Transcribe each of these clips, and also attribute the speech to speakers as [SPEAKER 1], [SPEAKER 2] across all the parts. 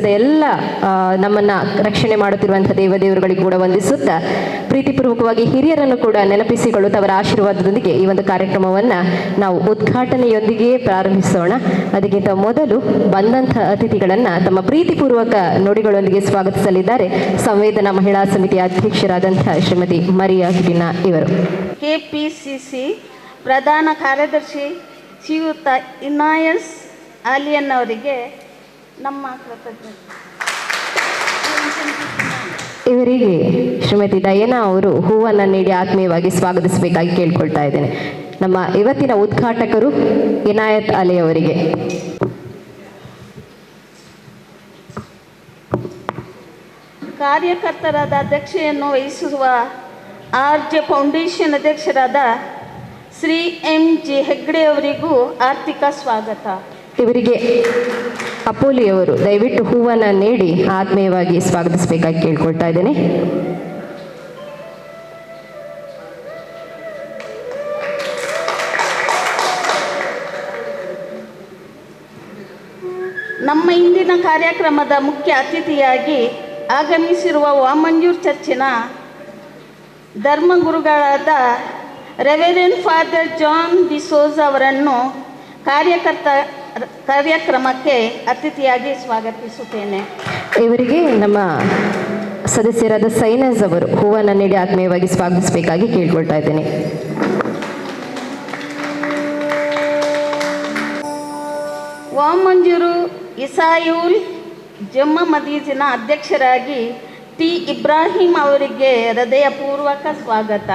[SPEAKER 1] ಸಮಾಜದ ಎಲ್ಲ ನಮ್ಮನ್ನು ರಕ್ಷಣೆ ಮಾಡುತ್ತಿರುವಂಥ ದೇವದೇವರುಗಳಿಗೂ ಕೂಡ ವಂದಿಸುತ್ತಾ ಪ್ರೀತಿಪೂರ್ವಕವಾಗಿ ಹಿರಿಯರನ್ನು ಕೂಡ ನೆನಪಿಸಿಕೊಳ್ಳುತ್ತಾ ಅವರ ಆಶೀರ್ವಾದದೊಂದಿಗೆ ಈ ಒಂದು ಕಾರ್ಯಕ್ರಮವನ್ನು ನಾವು ಉದ್ಘಾಟನೆಯೊಂದಿಗೆ ಪ್ರಾರಂಭಿಸೋಣ. ಅದಕ್ಕಿಂತ ಮೊದಲು ಬಂದಂಥ ಅತಿಥಿಗಳನ್ನು ತಮ್ಮ ಪ್ರೀತಿಪೂರ್ವಕ ನುಡಿಗಳೊಂದಿಗೆ ಸ್ವಾಗತಿಸಲಿದ್ದಾರೆ ಸಂವೇದನಾ ಮಹಿಳಾ ಸಮಿತಿಯ ಅಧ್ಯಕ್ಷರಾದಂಥ ಶ್ರೀಮತಿ ಮರಿಯಾ ಕಿಟಿನಾ ಇವರು.
[SPEAKER 2] ಕೆಪಿಸಿಸಿ ಪ್ರಧಾನ ಕಾರ್ಯದರ್ಶಿ ಶ್ರೀಯುತ ಇನಾಯಸ್ ಆಲಿಯನ್ ಅವರಿಗೆ ನಮ್ಮ ಕೃತಜ್ಞತೆ.
[SPEAKER 1] ಇವರಿಗೆ ಶ್ರೀಮತಿ ಡಯನಾ ಅವರು ಹೂವನ್ನು ನೀಡಿ ಆತ್ಮೀಯವಾಗಿ ಸ್ವಾಗತಿಸಬೇಕಾಗಿ ಕೇಳ್ಕೊಳ್ತಾ ಇದ್ದೇನೆ. ನಮ್ಮ ಇವತ್ತಿನ ಉದ್ಘಾಟಕರು ಇನಾಯತ್ ಅಲಿ ಅವರಿಗೆ.
[SPEAKER 2] ಕಾರ್ಯಕರ್ತರಾದ ಅಧ್ಯಕ್ಷೆಯನ್ನು ವಹಿಸುವ ಆರ್ಜೆ ಫೌಂಡೇಶನ್ ಅಧ್ಯಕ್ಷರಾದ ಶ್ರೀ MG ಹೆಗ್ಡೆ ಅವರಿಗೂ ಆರ್ಥಿಕ ಸ್ವಾಗತ.
[SPEAKER 1] ಇವರಿಗೆ ಅಪೋಲಿ ಅವರು ದಯವಿಟ್ಟು ಹೂವನ್ನು ನೀಡಿ ಆತ್ಮೀಯವಾಗಿ ಸ್ವಾಗತಿಸಬೇಕಾಗಿ ಕೇಳ್ಕೊಳ್ತಾ ಇದ್ದೇನೆ.
[SPEAKER 2] ನಮ್ಮ ಇಂದಿನ ಕಾರ್ಯಕ್ರಮದ ಮುಖ್ಯ ಅತಿಥಿಯಾಗಿ ಆಗಮಿಸಿರುವ ವಾಮಂಜೂರ್ ಚರ್ಚಿನ ಧರ್ಮಗುರುಗಳಾದ ರೆವೆರೆಂಡ್ ಫಾದರ್ ಜಾನ್ ಡಿಸೋಜ ಅವರನ್ನು ಕಾರ್ಯಕ್ರಮಕ್ಕೆ ಅತಿಥಿಯಾಗಿ ಸ್ವಾಗತಿಸುತ್ತೇನೆ.
[SPEAKER 1] ಇವರಿಗೆ ನಮ್ಮ ಸದಸ್ಯರಾದ ಸೈನಸ್ ಅವರು ಹೂವನ್ನು ನೀಡಿ ಆತ್ಮೀಯವಾಗಿ ಸ್ವಾಗತಿಸಬೇಕಾಗಿ ಕೇಳ್ಕೊಳ್ತಾ ಇದ್ದೇನೆ.
[SPEAKER 2] ವಾಮಂಜೂರು ಇಸಾಯುಲ್ ಜಮ್ಮ ಮದೀಜಿನ ಅಧ್ಯಕ್ಷರಾಗಿ ಟಿ ಇಬ್ರಾಹಿಂ ಅವರಿಗೆ ಹೃದಯಪೂರ್ವಕ ಸ್ವಾಗತ.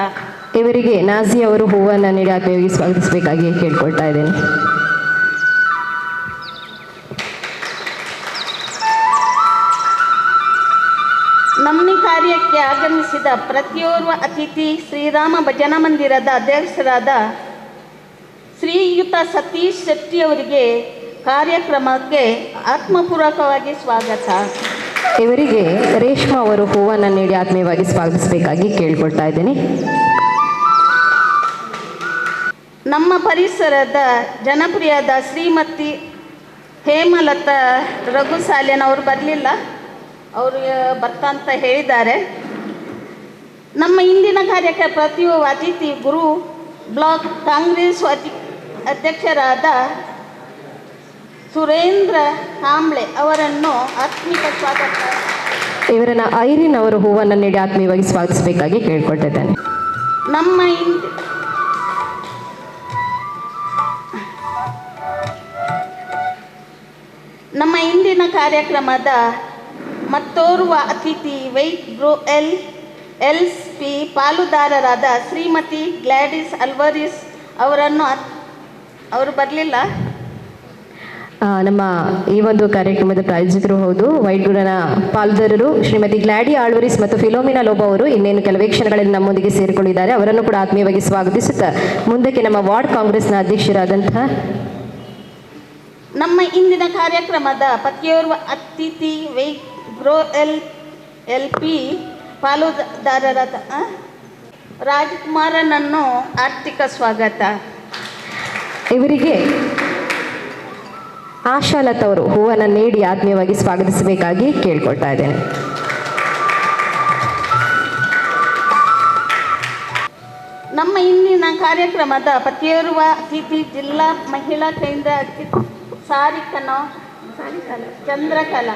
[SPEAKER 1] ಇವರಿಗೆ ನಾಜಿ ಅವರು ಹೂವನ್ನು ನೀಡಿ ಆತ್ಮೀಯವಾಗಿ ಸ್ವಾಗತಿಸಬೇಕಾಗಿ ಕೇಳ್ಕೊಳ್ತಾ ಇದ್ದೇನೆ.
[SPEAKER 2] ನಮ್ಮ ಕಾರ್ಯಕ್ಕೆ ಆಗಮಿಸಿದ ಪ್ರತಿಯೋರ್ವ ಅತಿಥಿ ಶ್ರೀರಾಮ ಭಜನಾ ಮಂದಿರದ ಅಧ್ಯಕ್ಷರಾದ ಶ್ರೀಯುತ ಸತೀಶ್ ಶೆಟ್ಟಿ ಅವರಿಗೆ ಕಾರ್ಯಕ್ರಮಕ್ಕೆ ಆತ್ಮಪೂರ್ವಕವಾಗಿ ಸ್ವಾಗತ.
[SPEAKER 1] ಇವರಿಗೆ ರೇಷ್ಮಾ ಅವರು ಹೂವನ್ನು ನೀಡಿ ಆತ್ಮೀಯವಾಗಿ ಸ್ವಾಗತಿಸಬೇಕಾಗಿ ಕೇಳ್ಕೊಳ್ತಾ ಇದ್ದೇನೆ.
[SPEAKER 2] ನಮ್ಮ ಪರಿಸರದ ಜನಪ್ರಿಯದ ಶ್ರೀಮತಿ ಹೇಮಲತಾ ರಘುಸಾಲಿಯನ್ ಅವರು ಬರಲಿಲ್ಲ, ಅವರು ಬರ್ತಾ ಹೇಳಿದ್ದಾರೆ. ನಮ್ಮ ಇಂದಿನ ಕಾರ್ಯಕ್ಕೆ ಪ್ರತಿಯೊಬ್ಬ ಅತಿಥಿ ಗುರು ಬ್ಲಾಕ್ ಕಾಂಗ್ರೆಸ್ ಅಧ್ಯಕ್ಷರಾದ ಸುರೇಂದ್ರ ಕಾಂಬ್ಳೆ ಅವರನ್ನು ಆತ್ಮಿಕ ಸ್ವಾಗತ.
[SPEAKER 1] ಇವರನ್ನು ಐರಿನ್ ಅವರು ಹೂವನ್ನು ನೀಡಿ ಆತ್ಮೀಯವಾಗಿ ಸ್ವಾಗತಿಸಬೇಕಾಗಿ ಕೇಳ್ಕೊಳ್ತಿದ್ದೇನೆ.
[SPEAKER 2] ನಮ್ಮ ಇಂದಿನ ಕಾರ್ಯಕ್ರಮದ ಮತ್ತೋರ್ವ ಅತಿಥಿ ವೈಟ್ ಬ್ರೋ LSP ಪಾಲುದಾರರಾದ ಶ್ರೀಮತಿ ಗ್ಲಾಡಿಸ್ ಅಲ್ವರಿಸ್ ಅವರನ್ನು ಅವರು ಬರಲಿಲ್ಲ.
[SPEAKER 1] ನಮ್ಮ ಈ ಒಂದು ಕಾರ್ಯಕ್ರಮದ ಪ್ರಾಯೋಜಕರು ಹೌದು, ವೈಟ್ ಗುರುನ ಪಾಲುದಾರರು ಶ್ರೀಮತಿ ಗ್ಲಾಡಿ ಆಳ್ವರಿಸ್ ಮತ್ತು ಫಿಲೋಮಿನಾ ಲೋಬೋ ಅವರು ಇನ್ನೇನು ಕೆಲವೇ ಕ್ಷಣಗಳಲ್ಲಿ ನಮ್ಮೊಂದಿಗೆ ಸೇರಿಕೊಂಡಿದ್ದಾರೆ. ಅವರನ್ನು ಕೂಡ ಆತ್ಮೀಯವಾಗಿ ಸ್ವಾಗತಿಸುತ್ತಾ ಮುಂದಕ್ಕೆ ನಮ್ಮ ವಾರ್ಡ್ ಕಾಂಗ್ರೆಸ್ನ ಅಧ್ಯಕ್ಷರಾದಂತಹ
[SPEAKER 2] ನಮ್ಮ ಇಂದಿನ ಕಾರ್ಯಕ್ರಮದ ಪ್ರತಿಯೋರ್ವ ಅತಿಥಿ ವೈಟ್ ಬ್ರೋ LP ಪಾಲುದಾರರಾದ ರಾಜ್ಕುಮಾರನನ್ನು ಆರ್ಥಿಕ ಸ್ವಾಗತ.
[SPEAKER 1] ಇವರಿಗೆ ಆಶಾಲತ್ ಅವರು ಹೂವನ್ನು ನೀಡಿ ಆತ್ಮೀಯವಾಗಿ ಸ್ವಾಗತಿಸಬೇಕಾಗಿ ಕೇಳ್ಕೊಳ್ತಾ ಇದ್ದೇನೆ.
[SPEAKER 2] ನಮ್ಮ ಇಂದಿನ ಕಾರ್ಯಕ್ರಮದ ಪ್ರತಿಯೋರ್ವ ಅತಿಥಿ ಜಿಲ್ಲಾ ಮಹಿಳಾ ಕೇಂದ್ರ ಚಂದ್ರಕಲಾ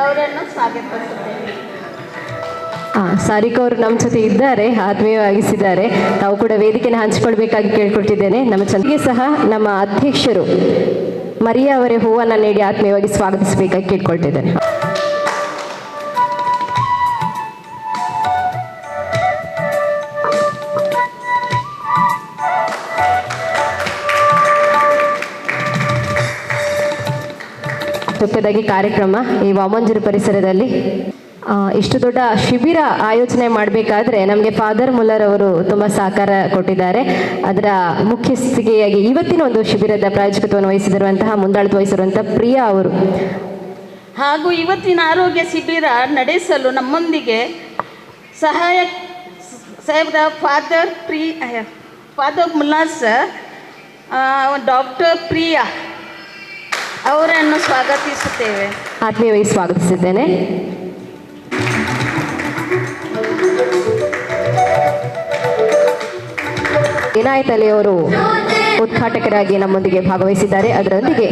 [SPEAKER 2] ಅವರನ್ನು ಸ್ವಾಗತಿಸುತ್ತೇನೆ.
[SPEAKER 1] ಸಾರಿಕಾ ಅವರು ನಮ್ಮ ಜೊತೆ ಇದ್ದಾರೆ, ಆತ್ಮೀಯವಾಗಿಸಿದ್ದಾರೆ. ತಾವು ಕೂಡ ವೇದಿಕೆಯನ್ನು ಹಂಚಿಕೊಳ್ಬೇಕಾಗಿ ಕೇಳ್ಕೊಳ್ತಿದ್ದೇನೆ. ನಮ್ಮ ಜೊತೆಗೆ ಸಹ ನಮ್ಮ ಅಧ್ಯಕ್ಷರು ಮರಿಯಾ ಅವರೇ ಹೂವನ್ನು ನೀಡಿ ಆತ್ಮೀಯವಾಗಿ ಸ್ವಾಗತಿಸಬೇಕಾಗಿ ಕೇಳ್ಕೊಳ್ತಿದ್ದೇನೆ. ಚೊಕ್ಕದಾಗಿ ಕಾರ್ಯಕ್ರಮ ಈ ವಾಮಂಜೂರು ಪರಿಸರದಲ್ಲಿ ಇಷ್ಟು ದೊಡ್ಡ ಶಿಬಿರ ಆಯೋಜನೆ ಮಾಡಬೇಕಾದ್ರೆ ನಮಗೆ ಫಾದರ್ ಮುಲ್ಲರ್ ಅವರು ತುಂಬ ಸಹಕಾರ ಕೊಟ್ಟಿದ್ದಾರೆ. ಅದರ ಮುಖ್ಯಸ್ಥಿಕೆಯಾಗಿ ಇವತ್ತಿನ ಒಂದು ಶಿಬಿರದ ಪ್ರಾಯೋಜಕತ್ವವನ್ನು ವಹಿಸಿರುವಂತಹ ಮುಂದಾಳತ್ವ ವಹಿಸಿರುವಂತಹ ಪ್ರಿಯಾ ಅವರು
[SPEAKER 2] ಹಾಗೂ ಇವತ್ತಿನ ಆರೋಗ್ಯ ಶಿಬಿರ ನಡೆಸಲು ನಮ್ಮೊಂದಿಗೆ ಸಾಹೇಬ್ರ father Mulla sir, doctor Priya ಅವರನ್ನು ಸ್ವಾಗತಿಸುತ್ತೇವೆ.
[SPEAKER 1] ಆತ್ಮೀಯವಾಗಿ ಸ್ವಾಗತಿಸಿದ್ದೇನೆ. ಇನಾಯತ್ ಅಲಿ ಅವರು ಉದ್ಘಾಟಕರಾಗಿ ನಮ್ಮೊಂದಿಗೆ ಭಾಗವಹಿಸಿದ್ದಾರೆ. ಅದರೊಂದಿಗೆ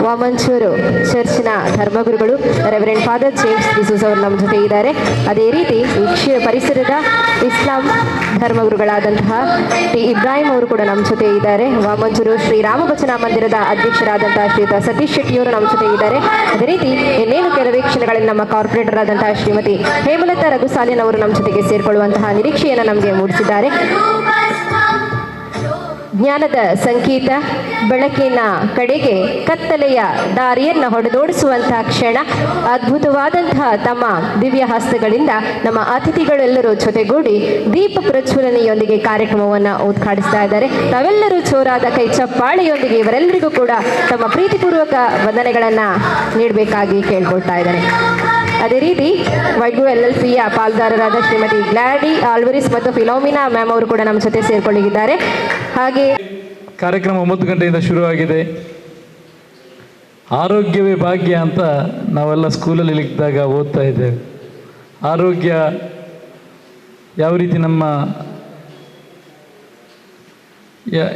[SPEAKER 1] ವಾಮಂಚೂರು ಚರ್ಚ್ನ ಧರ್ಮಗುರುಗಳು ರೆವರೆಂಡ್ ಫಾದರ್ ಜೇಮ್ಸ್ ಡಿಸೂಸ್ ಅವರು ನಮ್ಮ ಜೊತೆ ಇದ್ದಾರೆ. ಅದೇ ರೀತಿ ಪರಿಸರದ ಇಸ್ಲಾಂ ಧರ್ಮಗುರುಗಳಾದಂತಹ ಟಿ ಇಬ್ರಾಹಿಂ ಅವರು ಕೂಡ ನಮ್ಮ ಜೊತೆ ಇದ್ದಾರೆ. ವಾಮಂಚೂರು ಶ್ರೀ ರಾಮಭಜನಾ ಮಂದಿರದ ಅಧ್ಯಕ್ಷರಾದಂತಹ ಶ್ರೀಯುತ ಸತೀಶ್ ಶೆಟ್ಟಿಯವರು ನಮ್ಮ ಜೊತೆ ಇದ್ದಾರೆ. ಅದೇ ರೀತಿ ಇನ್ನೇನು ಕೆಲವೇ ಕ್ಷಣಗಳಲ್ಲಿ ನಮ್ಮ ಕಾರ್ಪೊರೇಟರ್ ಆದಂತಹ ಶ್ರೀಮತಿ ಹೇಮಲತಾ ರಘುಸಾಲಿನ್ ಅವರು ನಮ್ಮ ಜೊತೆಗೆ ಸೇರಿಕೊಳ್ಳುವಂತಹ ನಿರೀಕ್ಷೆಯನ್ನು ನಮಗೆ ಮೂಡಿಸಿದ್ದಾರೆ. ಜ್ಞಾನದ ಸಂಕೇತ, ಬೆಳಕಿನ ಕಡೆಗೆ ಕತ್ತಲೆಯ ದಾರಿಯನ್ನು ಹೊಡೆದೋಡಿಸುವಂತಹ ಕ್ಷಣ, ಅದ್ಭುತವಾದಂತಹ ತಮ್ಮ ದಿವ್ಯ ಹಸ್ತಗಳಿಂದ ನಮ್ಮ ಅತಿಥಿಗಳೆಲ್ಲರೂ ಜೊತೆಗೂಡಿ ದೀಪ ಪ್ರಜ್ವಲನೆಯೊಂದಿಗೆ ಕಾರ್ಯಕ್ರಮವನ್ನು ಉದ್ಘಾಟಿಸ್ತಾ ಇದ್ದಾರೆ. ತಾವೆಲ್ಲರೂ ಜೋರಾದ ಕೈ ಚಪ್ಪಾಳೆಯೊಂದಿಗೆ ಇವರೆಲ್ಲರಿಗೂ ಕೂಡ ತಮ್ಮ ಪ್ರೀತಿಪೂರ್ವಕ ವಂದನೆಗಳನ್ನು ನೀಡಬೇಕಾಗಿ ಕೇಳ್ಕೊಳ್ತಾ ಇದ್ದಾರೆ. ಅದೇ ರೀತಿ ವೈಡ್ಗು LLCಯ ಪಾಲ್ದಾರರಾದ ಶ್ರೀಮತಿ ಗ್ಲಾಡಿ ಆಲ್ವರಿಸ್ ಮತ್ತು ಫಿಲೋಮಿನಾ ಮ್ಯಾಮ್ ಅವರು ಕೂಡ ನಮ್ಮ ಜೊತೆ ಸೇರ್ಕೊಳ್ಳಿದ್ದಾರೆ. ಹಾಗೆ
[SPEAKER 3] ಕಾರ್ಯಕ್ರಮ 9 ಗಂಟೆಯಿಂದ ಶುರುವಾಗಿದೆ. ಆರೋಗ್ಯವೇ ಭಾಗ್ಯ ಅಂತ ನಾವೆಲ್ಲ ಸ್ಕೂಲಲ್ಲಿ ಇದ್ದಾಗ ಓದ್ತಾ ಇದ್ದೇವೆ. ಆರೋಗ್ಯ ಯಾವ ರೀತಿ ನಮ್ಮ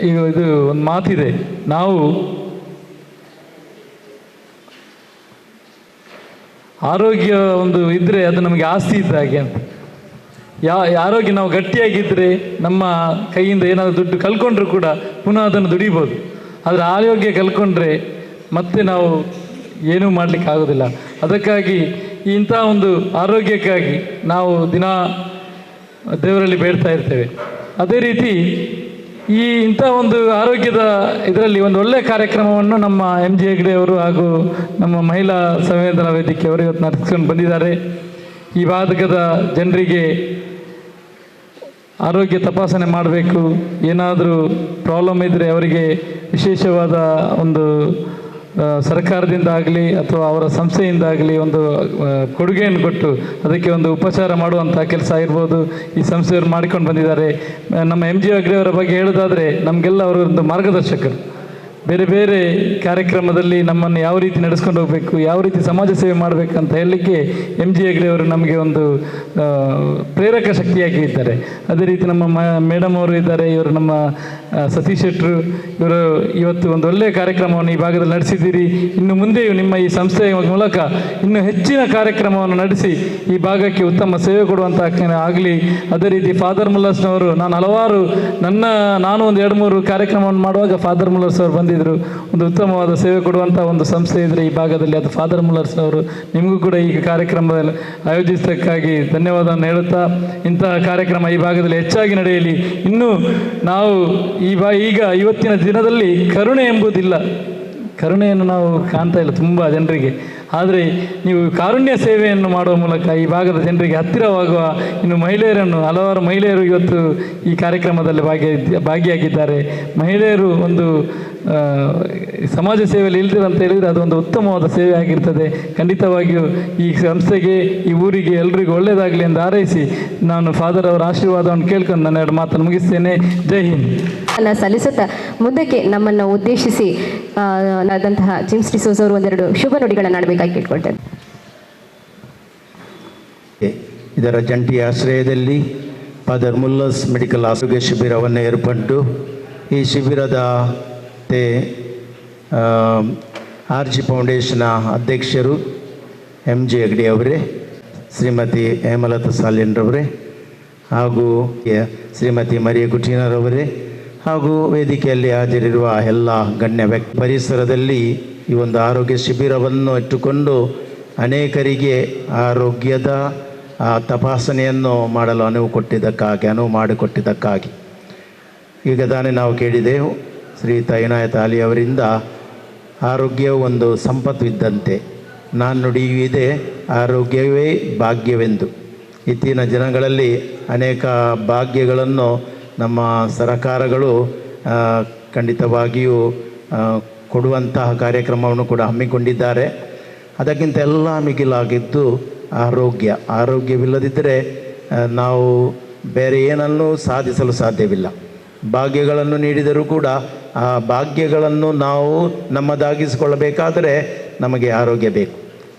[SPEAKER 3] ಈಗ ಇದು ಒಂದು ಮಾತಿದೆ, ನಾವು ಆರೋಗ್ಯ ಒಂದು ಇದ್ದರೆ ಅದು ನಮಗೆ ಆಸ್ತಿ ಇದ್ದ ಹಾಗೆ ಅಂತ. ಆರೋಗ್ಯ ನಾವು ಗಟ್ಟಿಯಾಗಿದ್ದರೆ ನಮ್ಮ ಕೈಯಿಂದ ಏನಾದರೂ ದುಡ್ಡು ಕಳ್ಕೊಂಡ್ರೂ ಕೂಡ ಪುನಃ ಅದನ್ನು ದುಡಿಬೋದು. ಆದರೆ ಆರೋಗ್ಯ ಕಳ್ಕೊಂಡ್ರೆ ಮತ್ತೆ ನಾವು ಏನೂ ಮಾಡಲಿಕ್ಕೆ ಆಗೋದಿಲ್ಲ. ಅದಕ್ಕಾಗಿ ಇಂಥ ಒಂದು ಆರೋಗ್ಯಕ್ಕಾಗಿ ನಾವು ದಿನ ದೇವರಲ್ಲಿ ಬೇಡ್ತಾ ಇರ್ತೇವೆ. ಅದೇ ರೀತಿ ಇಂಥ ಒಂದು ಆರೋಗ್ಯದ ಇದರಲ್ಲಿ ಒಂದು ಒಳ್ಳೆಯ ಕಾರ್ಯಕ್ರಮವನ್ನು ನಮ್ಮ MG ಹೆಗ್ಡೆ ಅವರು ಹಾಗೂ ನಮ್ಮ ಮಹಿಳಾ ಸಂವೇದನಾ ವೇದಿಕೆಯವರು ಇವತ್ತು ನಡೆಸ್ಕೊಂಡು ಬಂದಿದ್ದಾರೆ. ಈ ಭಾಗದ ಜನರಿಗೆ ಆರೋಗ್ಯ ತಪಾಸಣೆ ಮಾಡಬೇಕು, ಏನಾದರೂ ಪ್ರಾಬ್ಲಮ್ ಇದ್ದರೆ ಅವರಿಗೆ ವಿಶೇಷವಾದ ಒಂದು ಸರ್ಕಾರದಿಂದ ಆಗಲಿ ಅಥವಾ ಅವರ ಸಂಸ್ಥೆಯಿಂದಾಗಲಿ ಒಂದು ಕೊಡುಗೆಯನ್ನು ಕೊಟ್ಟು ಅದಕ್ಕೆ ಒಂದು ಉಪಚಾರ ಮಾಡುವಂಥ ಕೆಲಸ ಇರ್ಬೋದು ಈ ಸಂಸ್ಥೆಯವರು ಮಾಡಿಕೊಂಡು ಬಂದಿದ್ದಾರೆ. ನಮ್ಮ MG ಹೆಗ್ಡೆ ಅವರ ಬಗ್ಗೆ ಹೇಳೋದಾದರೆ ನಮಗೆಲ್ಲ ಅವರು ಒಂದು ಮಾರ್ಗದರ್ಶಕರು. ಬೇರೆ ಬೇರೆ ಕಾರ್ಯಕ್ರಮದಲ್ಲಿ ನಮ್ಮನ್ನು ಯಾವ ರೀತಿ ನಡೆಸ್ಕೊಂಡು ಹೋಗಬೇಕು, ಯಾವ ರೀತಿ ಸಮಾಜ ಸೇವೆ ಮಾಡಬೇಕಂತ ಹೇಳಲಿಕ್ಕೆ MG ಹೆಗ್ಡೆ ಅವರು ನಮಗೆ ಒಂದು ಪ್ರೇರಕ ಶಕ್ತಿಯಾಗಿ ಇದ್ದಾರೆ. ಅದೇ ರೀತಿ ನಮ್ಮ ಮೇಡಮ್ ಅವರು ಇದ್ದಾರೆ, ಇವರು ನಮ್ಮ ಸತೀಶ್ ಶೆಟ್ಟರು, ಇವರು ಇವತ್ತು ಒಂದು ಒಳ್ಳೆಯ ಕಾರ್ಯಕ್ರಮವನ್ನು ಈ ಭಾಗದಲ್ಲಿ ನಡೆಸಿದ್ದೀರಿ. ಇನ್ನು ಮುಂದೆಯೂ ನಿಮ್ಮ ಈ ಸಂಸ್ಥೆಯ ಮೂಲಕ ಇನ್ನೂ ಹೆಚ್ಚಿನ ಕಾರ್ಯಕ್ರಮವನ್ನು ನಡೆಸಿ ಈ ಭಾಗಕ್ಕೆ ಉತ್ತಮ ಸೇವೆ ಕೊಡುವಂಥ ಆಗಲಿ. ಅದೇ ರೀತಿ ಫಾದರ್ ಮುಲ್ಲರ್ಸ್ನವರು ನಾನು ಒಂದು 2-3 ಕಾರ್ಯಕ್ರಮವನ್ನು ಮಾಡುವಾಗ ಫಾದರ್ ಮುಲ್ಲರ್ಸ್ ಅವರು ಬಂದಿದ್ದರು. ಒಂದು ಉತ್ತಮವಾದ ಸೇವೆ ಕೊಡುವಂಥ ಒಂದು ಸಂಸ್ಥೆ ಇದ್ದರೆ ಈ ಭಾಗದಲ್ಲಿ ಅದು ಫಾದರ್ ಮುಲ್ಲರ್ಸ್ ಅವರು. ನಿಮಗೂ ಕೂಡ ಈ ಕಾರ್ಯಕ್ರಮದಲ್ಲಿ ಆಯೋಜಿಸೋದಕ್ಕಾಗಿ ಧನ್ಯವಾದವನ್ನು ಹೇಳುತ್ತಾ, ಇಂತಹ ಕಾರ್ಯಕ್ರಮ ಈ ಭಾಗದಲ್ಲಿ ಹೆಚ್ಚಾಗಿ ನಡೆಯಲಿ. ಇನ್ನೂ ನಾವು ಈಗ ಇವತ್ತಿನ ದಿನದಲ್ಲಿ ಕರುಣೆ ಎಂಬುದಿಲ್ಲ, ಕರುಣೆಯನ್ನು ನಾವು ಕಾಣ್ತಾ ಇಲ್ಲ ತುಂಬ ಜನರಿಗೆ. ಆದರೆ ನೀವು ಕಾರುಣ್ಯ ಸೇವೆಯನ್ನು ಮಾಡುವ ಮೂಲಕ ಈ ಭಾಗದ ಜನರಿಗೆ ಹತ್ತಿರವಾಗುವ ಇನ್ನು ಹಲವಾರು ಮಹಿಳೆಯರು ಇವತ್ತು ಈ ಕಾರ್ಯಕ್ರಮದಲ್ಲಿ ಭಾಗಿಯಾಗಿದ್ದಾರೆ. ಮಹಿಳೆಯರು ಒಂದು ಸಮಾಜ ಸೇವೆಯಲ್ಲಿ ಇಲ್ದಿರ ಅಂತ ಹೇಳಿದರೆ ಅದೊಂದು ಉತ್ತಮವಾದ ಸೇವೆ ಆಗಿರ್ತದೆ. ಖಂಡಿತವಾಗಿಯೂ ಈ ಸಂಸ್ಥೆಗೆ, ಈ ಊರಿಗೆ ಎಲ್ರಿಗೂ ಒಳ್ಳೆಯದಾಗಲಿ ಎಂದು ಹಾರೈಸಿ ನಾನು ಫಾದರ್ ಅವರ ಆಶೀರ್ವಾದವನ್ನು ಕೇಳ್ಕೊಂಡು ನನ್ನ 2 ಮಾತನ್ನು ಮುಗಿಸ್ತೇನೆ. ಜೈ ಹಿಂದ್.
[SPEAKER 1] ಸಲ್ಲಿಸುತ್ತಾ ಮುಂದಕ್ಕೆ ನಮ್ಮನ್ನು ಉದ್ದೇಶಿಸಿ ಆದಂತಹ ಜೇಮ್ಸ್ ಡಿಸೋಸ್ ಅವರು 2 ಶುಭ ನುಡಿಗಳನ್ನು ಆಡಬೇಕಾಗಿ ಕೇಳ್ಕೊಳ್ತೇನೆ.
[SPEAKER 4] ಇದರ ಜಂಟಿ ಆಶ್ರಯದಲ್ಲಿ ಫಾದರ್ ಮುಲ್ಲರ್ಸ್ ಮೆಡಿಕಲ್ ಆರೋಗ್ಯ ಶಿಬಿರವನ್ನು ಏರ್ಪಟ್ಟು ಈ ಶಿಬಿರದ RG ಫೌಂಡೇಶನ್ನ ಅಧ್ಯಕ್ಷರು MG ಹೆಗ್ಡೆ ಅವರೇ, ಶ್ರೀಮತಿ ಹೇಮಲತಾ ಸಾಲಿನ್ರವರೇ ಹಾಗೂ ಶ್ರೀಮತಿ ಮರಿಯ ಕುಟೀನರವರೇ ಹಾಗೂ ವೇದಿಕೆಯಲ್ಲಿ ಹಾಜರಿರುವ ಎಲ್ಲ ಗಣ್ಯ ವ್ಯಕ್ತಿ, ಪರಿಸರದಲ್ಲಿ ಈ ಒಂದು ಆರೋಗ್ಯ ಶಿಬಿರವನ್ನು ಇಟ್ಟುಕೊಂಡು ಅನೇಕರಿಗೆ ಆರೋಗ್ಯದ ತಪಾಸಣೆಯನ್ನು ಮಾಡಲು ಅನುವು ಮಾಡಿಕೊಟ್ಟಿದ್ದಕ್ಕಾಗಿ ಈಗ ತಾನೇ ನಾವು ಕೇಳಿದೆವು ಶ್ರೀಯುತ ಇನಾಯತ್ ಅಲಿ ಅವರಿಂದ, ಆರೋಗ್ಯವು ಒಂದು ಸಂಪತ್ತು ಇದ್ದಂತೆ, ನಾನು ನುಡಿಯುವುದೇ ಆರೋಗ್ಯವೇ ಭಾಗ್ಯವೆಂದು. ಇತ್ತೀನ ದಿನಗಳಲ್ಲಿ ಅನೇಕ ಭಾಗ್ಯಗಳನ್ನು ನಮ್ಮ ಸರಕಾರಗಳು ಖಂಡಿತವಾಗಿಯೂ ಕೊಡುವಂತಹ ಕಾರ್ಯಕ್ರಮವನ್ನು ಕೂಡ ಹಮ್ಮಿಕೊಂಡಿದ್ದಾರೆ. ಅದಕ್ಕಿಂತ ಎಲ್ಲ ಮಿಗಿಲಾಗಿದ್ದು ಆರೋಗ್ಯವಿಲ್ಲದಿದ್ದರೆ ನಾವು ಬೇರೆ ಏನನ್ನೂ ಸಾಧಿಸಲು ಸಾಧ್ಯವಿಲ್ಲ. ಭಾಗ್ಯಗಳನ್ನು ನೀಡಿದರೂ ಕೂಡ ಆ ಭಾಗ್ಯಗಳನ್ನು ನಾವು ನಮ್ಮದಾಗಿಸಿಕೊಳ್ಳಬೇಕಾದರೆ ನಮಗೆ ಆರೋಗ್ಯ ಬೇಕು.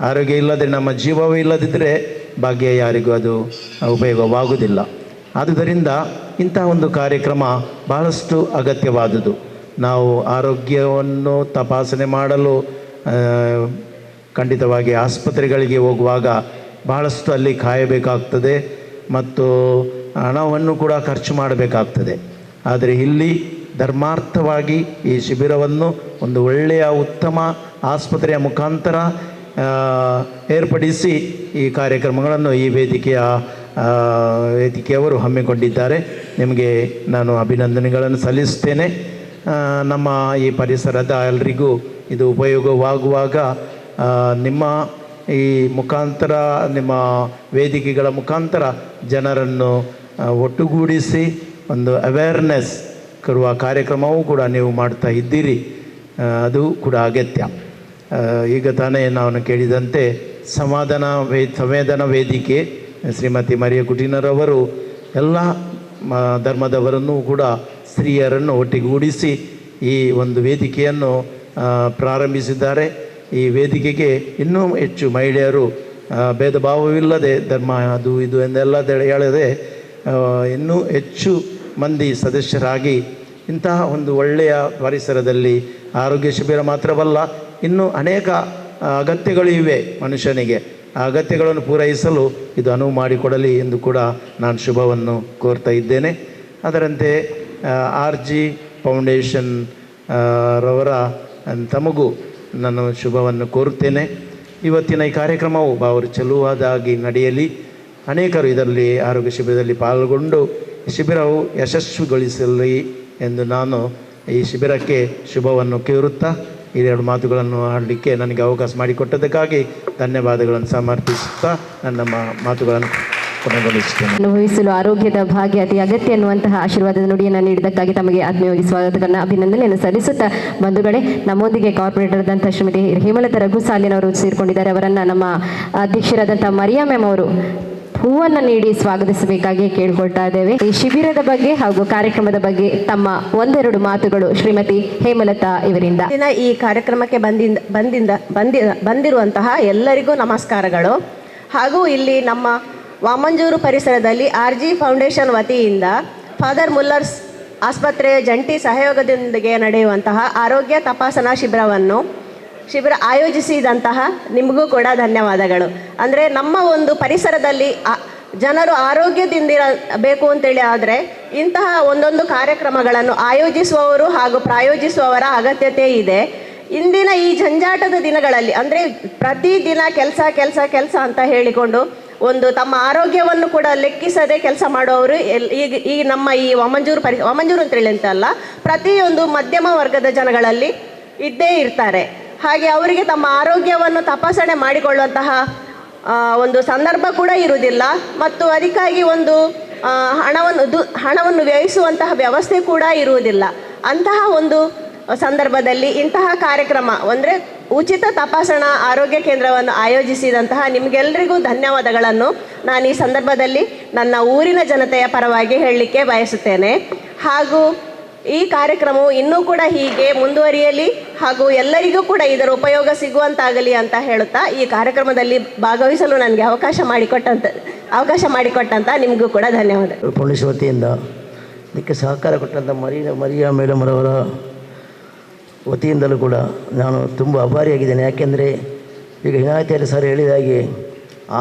[SPEAKER 4] ಆರೋಗ್ಯ ಇಲ್ಲದೆ ನಮ್ಮ ಜೀವವೇ ಇಲ್ಲದಿದ್ದರೆ ಭಾಗ್ಯ ಯಾರಿಗೂ ಅದು ಉಪಯೋಗವಾಗುವುದಿಲ್ಲ. ಆದುದರಿಂದ ಇಂತಹ ಒಂದು ಕಾರ್ಯಕ್ರಮ ಬಹಳಷ್ಟು ಅಗತ್ಯವಾದುದು. ನಾವು ಆರೋಗ್ಯವನ್ನು ತಪಾಸಣೆ ಮಾಡಲು ಖಂಡಿತವಾಗಿ ಆಸ್ಪತ್ರೆಗಳಿಗೆ ಹೋಗುವಾಗ ಬಹಳಷ್ಟು ಅಲ್ಲಿ ಕಾಯಬೇಕಾಗ್ತದೆ ಮತ್ತು ಹಣವನ್ನು ಕೂಡ ಖರ್ಚು ಮಾಡಬೇಕಾಗ್ತದೆ. ಆದರೆ ಇಲ್ಲಿ ಧರ್ಮಾರ್ಥವಾಗಿ ಈ ಶಿಬಿರವನ್ನು ಒಂದು ಒಳ್ಳೆಯ ಉತ್ತಮ ಆಸ್ಪತ್ರೆಯ ಮುಖಾಂತರ ಏರ್ಪಡಿಸಿ ಈ ಕಾರ್ಯಕ್ರಮಗಳನ್ನು ಈ ವೇದಿಕೆಯವರು ಹಮ್ಮಿಕೊಂಡಿದ್ದಾರೆ. ನಿಮಗೆ ನಾನು ಅಭಿನಂದನೆಗಳನ್ನು ಸಲ್ಲಿಸ್ತೇನೆ. ನಮ್ಮ ಈ ಪರಿಸರದ ಎಲ್ಲರಿಗೂ ಇದು ಉಪಯೋಗವಾಗುವಾಗ ನಿಮ್ಮ ಈ ಮುಖಾಂತರ, ನಿಮ್ಮ ವೇದಿಕೆಗಳ ಮುಖಾಂತರ ಜನರನ್ನು ಒಟ್ಟುಗೂಡಿಸಿ ಒಂದು ಅವೇರ್ನೆಸ್ ಕೊಡುವ ಕಾರ್ಯಕ್ರಮವೂ ಕೂಡ ನೀವು ಮಾಡ್ತಾ ಇದ್ದೀರಿ. ಅದು ಕೂಡ ಅಗತ್ಯ. ಈಗ ತಾನೇ ನಾನು ಕೇಳಿದಂತೆ ಸಂವೇದನಾ ವೇದಿಕೆ ಶ್ರೀಮತಿ ಮರಿಯ ಕುಟೀನರವರು ಎಲ್ಲ ಧರ್ಮದವರನ್ನು ಕೂಡ ಸ್ತ್ರೀಯರನ್ನು ಒಟ್ಟಿಗೂಡಿಸಿ ಈ ಒಂದು ವೇದಿಕೆಯನ್ನು ಪ್ರಾರಂಭಿಸಿದ್ದಾರೆ. ಈ ವೇದಿಕೆಗೆ ಇನ್ನೂ ಹೆಚ್ಚು ಮಹಿಳೆಯರು ಭೇದ ಭಾವವಿಲ್ಲದೆ ಧರ್ಮ ಅದು ಇದು ಎಂದೆಲ್ಲ ಹೇಳದೆ ಇನ್ನೂ ಹೆಚ್ಚು ಮಂದಿ ಸದಸ್ಯರಾಗಿ ಇಂತಹ ಒಂದು ಒಳ್ಳೆಯ ಪರಿಸರದಲ್ಲಿ ಆರೋಗ್ಯ ಶಿಬಿರ ಮಾತ್ರವಲ್ಲ, ಇನ್ನೂ ಅನೇಕ ಅಗತ್ಯಗಳು ಇವೆ ಮನುಷ್ಯನಿಗೆ. ಆ ಅಗತ್ಯಗಳನ್ನು ಪೂರೈಸಲು ಇದು ಅನುವು ಮಾಡಿಕೊಡಲಿ ಎಂದು ಕೂಡ ನಾನು ಶುಭವನ್ನು ಕೋರ್ತಾ ಇದ್ದೇನೆ. ಅದರಂತೆ RG ಫೌಂಡೇಶನ್ ರವರ ತಮಗೂ ನಾನು ಶುಭವನ್ನು ಕೋರುತ್ತೇನೆ. ಇವತ್ತಿನ ಈ ಕಾರ್ಯಕ್ರಮವು ಅವರು ಚೆಲುವಾದಾಗಿ ನಡೆಯಲಿ. ಅನೇಕರು ಇದರಲ್ಲಿ ಆರೋಗ್ಯ ಶಿಬಿರದಲ್ಲಿ ಪಾಲ್ಗೊಂಡು ಶಿಬಿರವು ಯಶಸ್ವಿಗೊಳಿಸಲಿ ಎಂದು ನಾನು ಈ ಶಿಬಿರಕ್ಕೆ ಶುಭವನ್ನು ಕೋರುತ್ತಾ ಈ ಎರಡು ಮಾತುಗಳನ್ನು ಆಡಲಿಕ್ಕೆ ನನಗೆ ಅವಕಾಶ ಮಾಡಿಕೊಟ್ಟದಕ್ಕಾಗಿ ಧನ್ಯವಾದಗಳನ್ನು ಸಮರ್ಪಿಸುತ್ತಾ ನನ್ನ ಮಾತುಗಳನ್ನು ಕೊನೆಗೊಳಿಸುತ್ತೇನೆ.
[SPEAKER 1] ಅನುಭವಿಸಲು ಆರೋಗ್ಯದ ಭಾಗ್ಯ ಅತಿ ಅಗತ್ಯ ಎನ್ನುವಂತಹ ಆಶೀರ್ವಾದದ ನುಡಿಯನ್ನು ನೀಡಿದ್ದಕ್ಕಾಗಿ ತಮಗೆ ಆತ್ಮೀಯವಾಗಿ ಸ್ವಾಗತವನ್ನು ಅಭಿನಂದನೆಯನ್ನು ಸಲ್ಲಿಸುತ್ತಾ, ಬಂಧುಗಳೇ, ನಮ್ಮೊಂದಿಗೆ ಕಾರ್ಪೊರೇಟರ್ ಆದಂಥ ಶ್ರೀಮತಿ ಹೇಮಲತಾ ರಘುಸಾಲಿನವರು ಸೇರಿಕೊಂಡಿದ್ದಾರೆ. ಅವರನ್ನು ನಮ್ಮ ಅಧ್ಯಕ್ಷರಾದಂಥ ಮರಿಯಾ ಮ್ಯಾಮ್ ಅವರು ಹೂವನ್ನು ನೀಡಿ ಸ್ವಾಗತಿಸಬೇಕಾಗಿ ಕೇಳಿಕೊಳ್ತಾ ಇದ್ದೇವೆ. ಈ ಶಿಬಿರದ ಬಗ್ಗೆ ಹಾಗೂ ಕಾರ್ಯಕ್ರಮದ ಬಗ್ಗೆ ತಮ್ಮ ಒಂದೆರಡು ಮಾತುಗಳು ಶ್ರೀಮತಿ ಹೇಮಲತಾ ಇವರಿಂದ.
[SPEAKER 5] ಈ ಕಾರ್ಯಕ್ರಮಕ್ಕೆ ಬಂದಿರುವಂತಹ ಎಲ್ಲರಿಗೂ ನಮಸ್ಕಾರಗಳು. ಹಾಗೂ ಇಲ್ಲಿ ನಮ್ಮ ವಾಮಂಜೂರು ಪರಿಸರದಲ್ಲಿ RG ಫೌಂಡೇಶನ್ ವತಿಯಿಂದ ಫಾದರ್ ಮುಲ್ಲರ್ಸ್ ಆಸ್ಪತ್ರೆಯ ಜಂಟಿ ಸಹಯೋಗದೊಂದಿಗೆ ನಡೆಯುವಂತಹ ಆರೋಗ್ಯ ತಪಾಸಣಾ ಶಿಬಿರ ಆಯೋಜಿಸಿದಂತಹ ನಿಮಗೂ ಕೂಡ ಧನ್ಯವಾದಗಳು. ಅಂದರೆ ನಮ್ಮ ಒಂದು ಪರಿಸರದಲ್ಲಿ ಜನರು ಆರೋಗ್ಯದಿಂದಿರಬೇಕು ಅಂತೇಳಿ ಆದರೆ ಇಂತಹ ಒಂದೊಂದು ಕಾರ್ಯಕ್ರಮಗಳನ್ನು ಆಯೋಜಿಸುವವರು ಹಾಗೂ ಪ್ರಾಯೋಜಿಸುವವರ ಅಗತ್ಯತೆ ಇದೆ. ಇಂದಿನ ಈ ಜಂಜಾಟದ ದಿನಗಳಲ್ಲಿ ಅಂದರೆ ಪ್ರತಿದಿನ ಕೆಲಸ ಅಂತ ಹೇಳಿಕೊಂಡು ಒಂದು ತಮ್ಮ ಆರೋಗ್ಯವನ್ನು ಕೂಡ ಲೆಕ್ಕಿಸದೆ ಕೆಲಸ ಮಾಡುವವರು ಈ ನಮ್ಮ ಈ ವಾಮಂಜೂರು ಅಂತೇಳಿ ಅಂತಲ್ಲ, ಪ್ರತಿಯೊಂದು ಮಧ್ಯಮ ವರ್ಗದ ಜನಗಳಲ್ಲಿ ಇದ್ದೇ ಇರ್ತಾರೆ. ಹಾಗೆ ಅವರಿಗೆ ತಮ್ಮ ಆರೋಗ್ಯವನ್ನು ತಪಾಸಣೆ ಮಾಡಿಕೊಳ್ಳುವಂತಹ ಒಂದು ಸಂದರ್ಭ ಕೂಡ ಇರುವುದಿಲ್ಲ ಮತ್ತು ಅದಕ್ಕಾಗಿ ಒಂದು ಹಣವನ್ನು ವ್ಯಯಿಸುವಂತಹ ವ್ಯವಸ್ಥೆ ಕೂಡ ಇರುವುದಿಲ್ಲ. ಅಂತಹ ಒಂದು ಸಂದರ್ಭದಲ್ಲಿ ಇಂತಹ ಕಾರ್ಯಕ್ರಮ ಅಂದರೆ ಉಚಿತ ತಪಾಸಣಾ ಆರೋಗ್ಯ ಕೇಂದ್ರವನ್ನು ಆಯೋಜಿಸಿದಂತಹ ನಿಮಗೆಲ್ಲರಿಗೂ ಧನ್ಯವಾದಗಳನ್ನು ನಾನು ಈ ಸಂದರ್ಭದಲ್ಲಿ ನನ್ನ ಊರಿನ ಜನತೆಯ ಪರವಾಗಿ ಹೇಳಲಿಕ್ಕೆ ಬಯಸುತ್ತೇನೆ. ಹಾಗೂ ಈ ಕಾರ್ಯಕ್ರಮವು ಇನ್ನೂ ಕೂಡ ಹೀಗೆ ಮುಂದುವರಿಯಲಿ ಹಾಗೂ ಎಲ್ಲರಿಗೂ ಕೂಡ ಇದರ ಉಪಯೋಗ ಸಿಗುವಂತಾಗಲಿ ಅಂತ ಹೇಳುತ್ತಾ ಈ ಕಾರ್ಯಕ್ರಮದಲ್ಲಿ ಭಾಗವಹಿಸಲು ನನಗೆ ಅವಕಾಶ ಮಾಡಿಕೊಟ್ಟಂತ ನಿಮಗೂ ಕೂಡ ಧನ್ಯವಾದ.
[SPEAKER 6] ಪೊಲೀಸ್ ವತಿಯಿಂದ ಇದಕ್ಕೆ ಸಹಕಾರ ಕೊಟ್ಟಂಥ ಮರಿಯಾ ಮೇಡಮ್ ಅವರ ವತಿಯಿಂದಲೂ ಕೂಡ ನಾನು ತುಂಬ ಆಭಾರಿಯಾಗಿದ್ದೇನೆ. ಯಾಕೆಂದರೆ ಈಗ ಹಿನಾಯತಿಯಲ್ಲಿ ಸರ್ ಹೇಳಿದ ಹಾಗೆ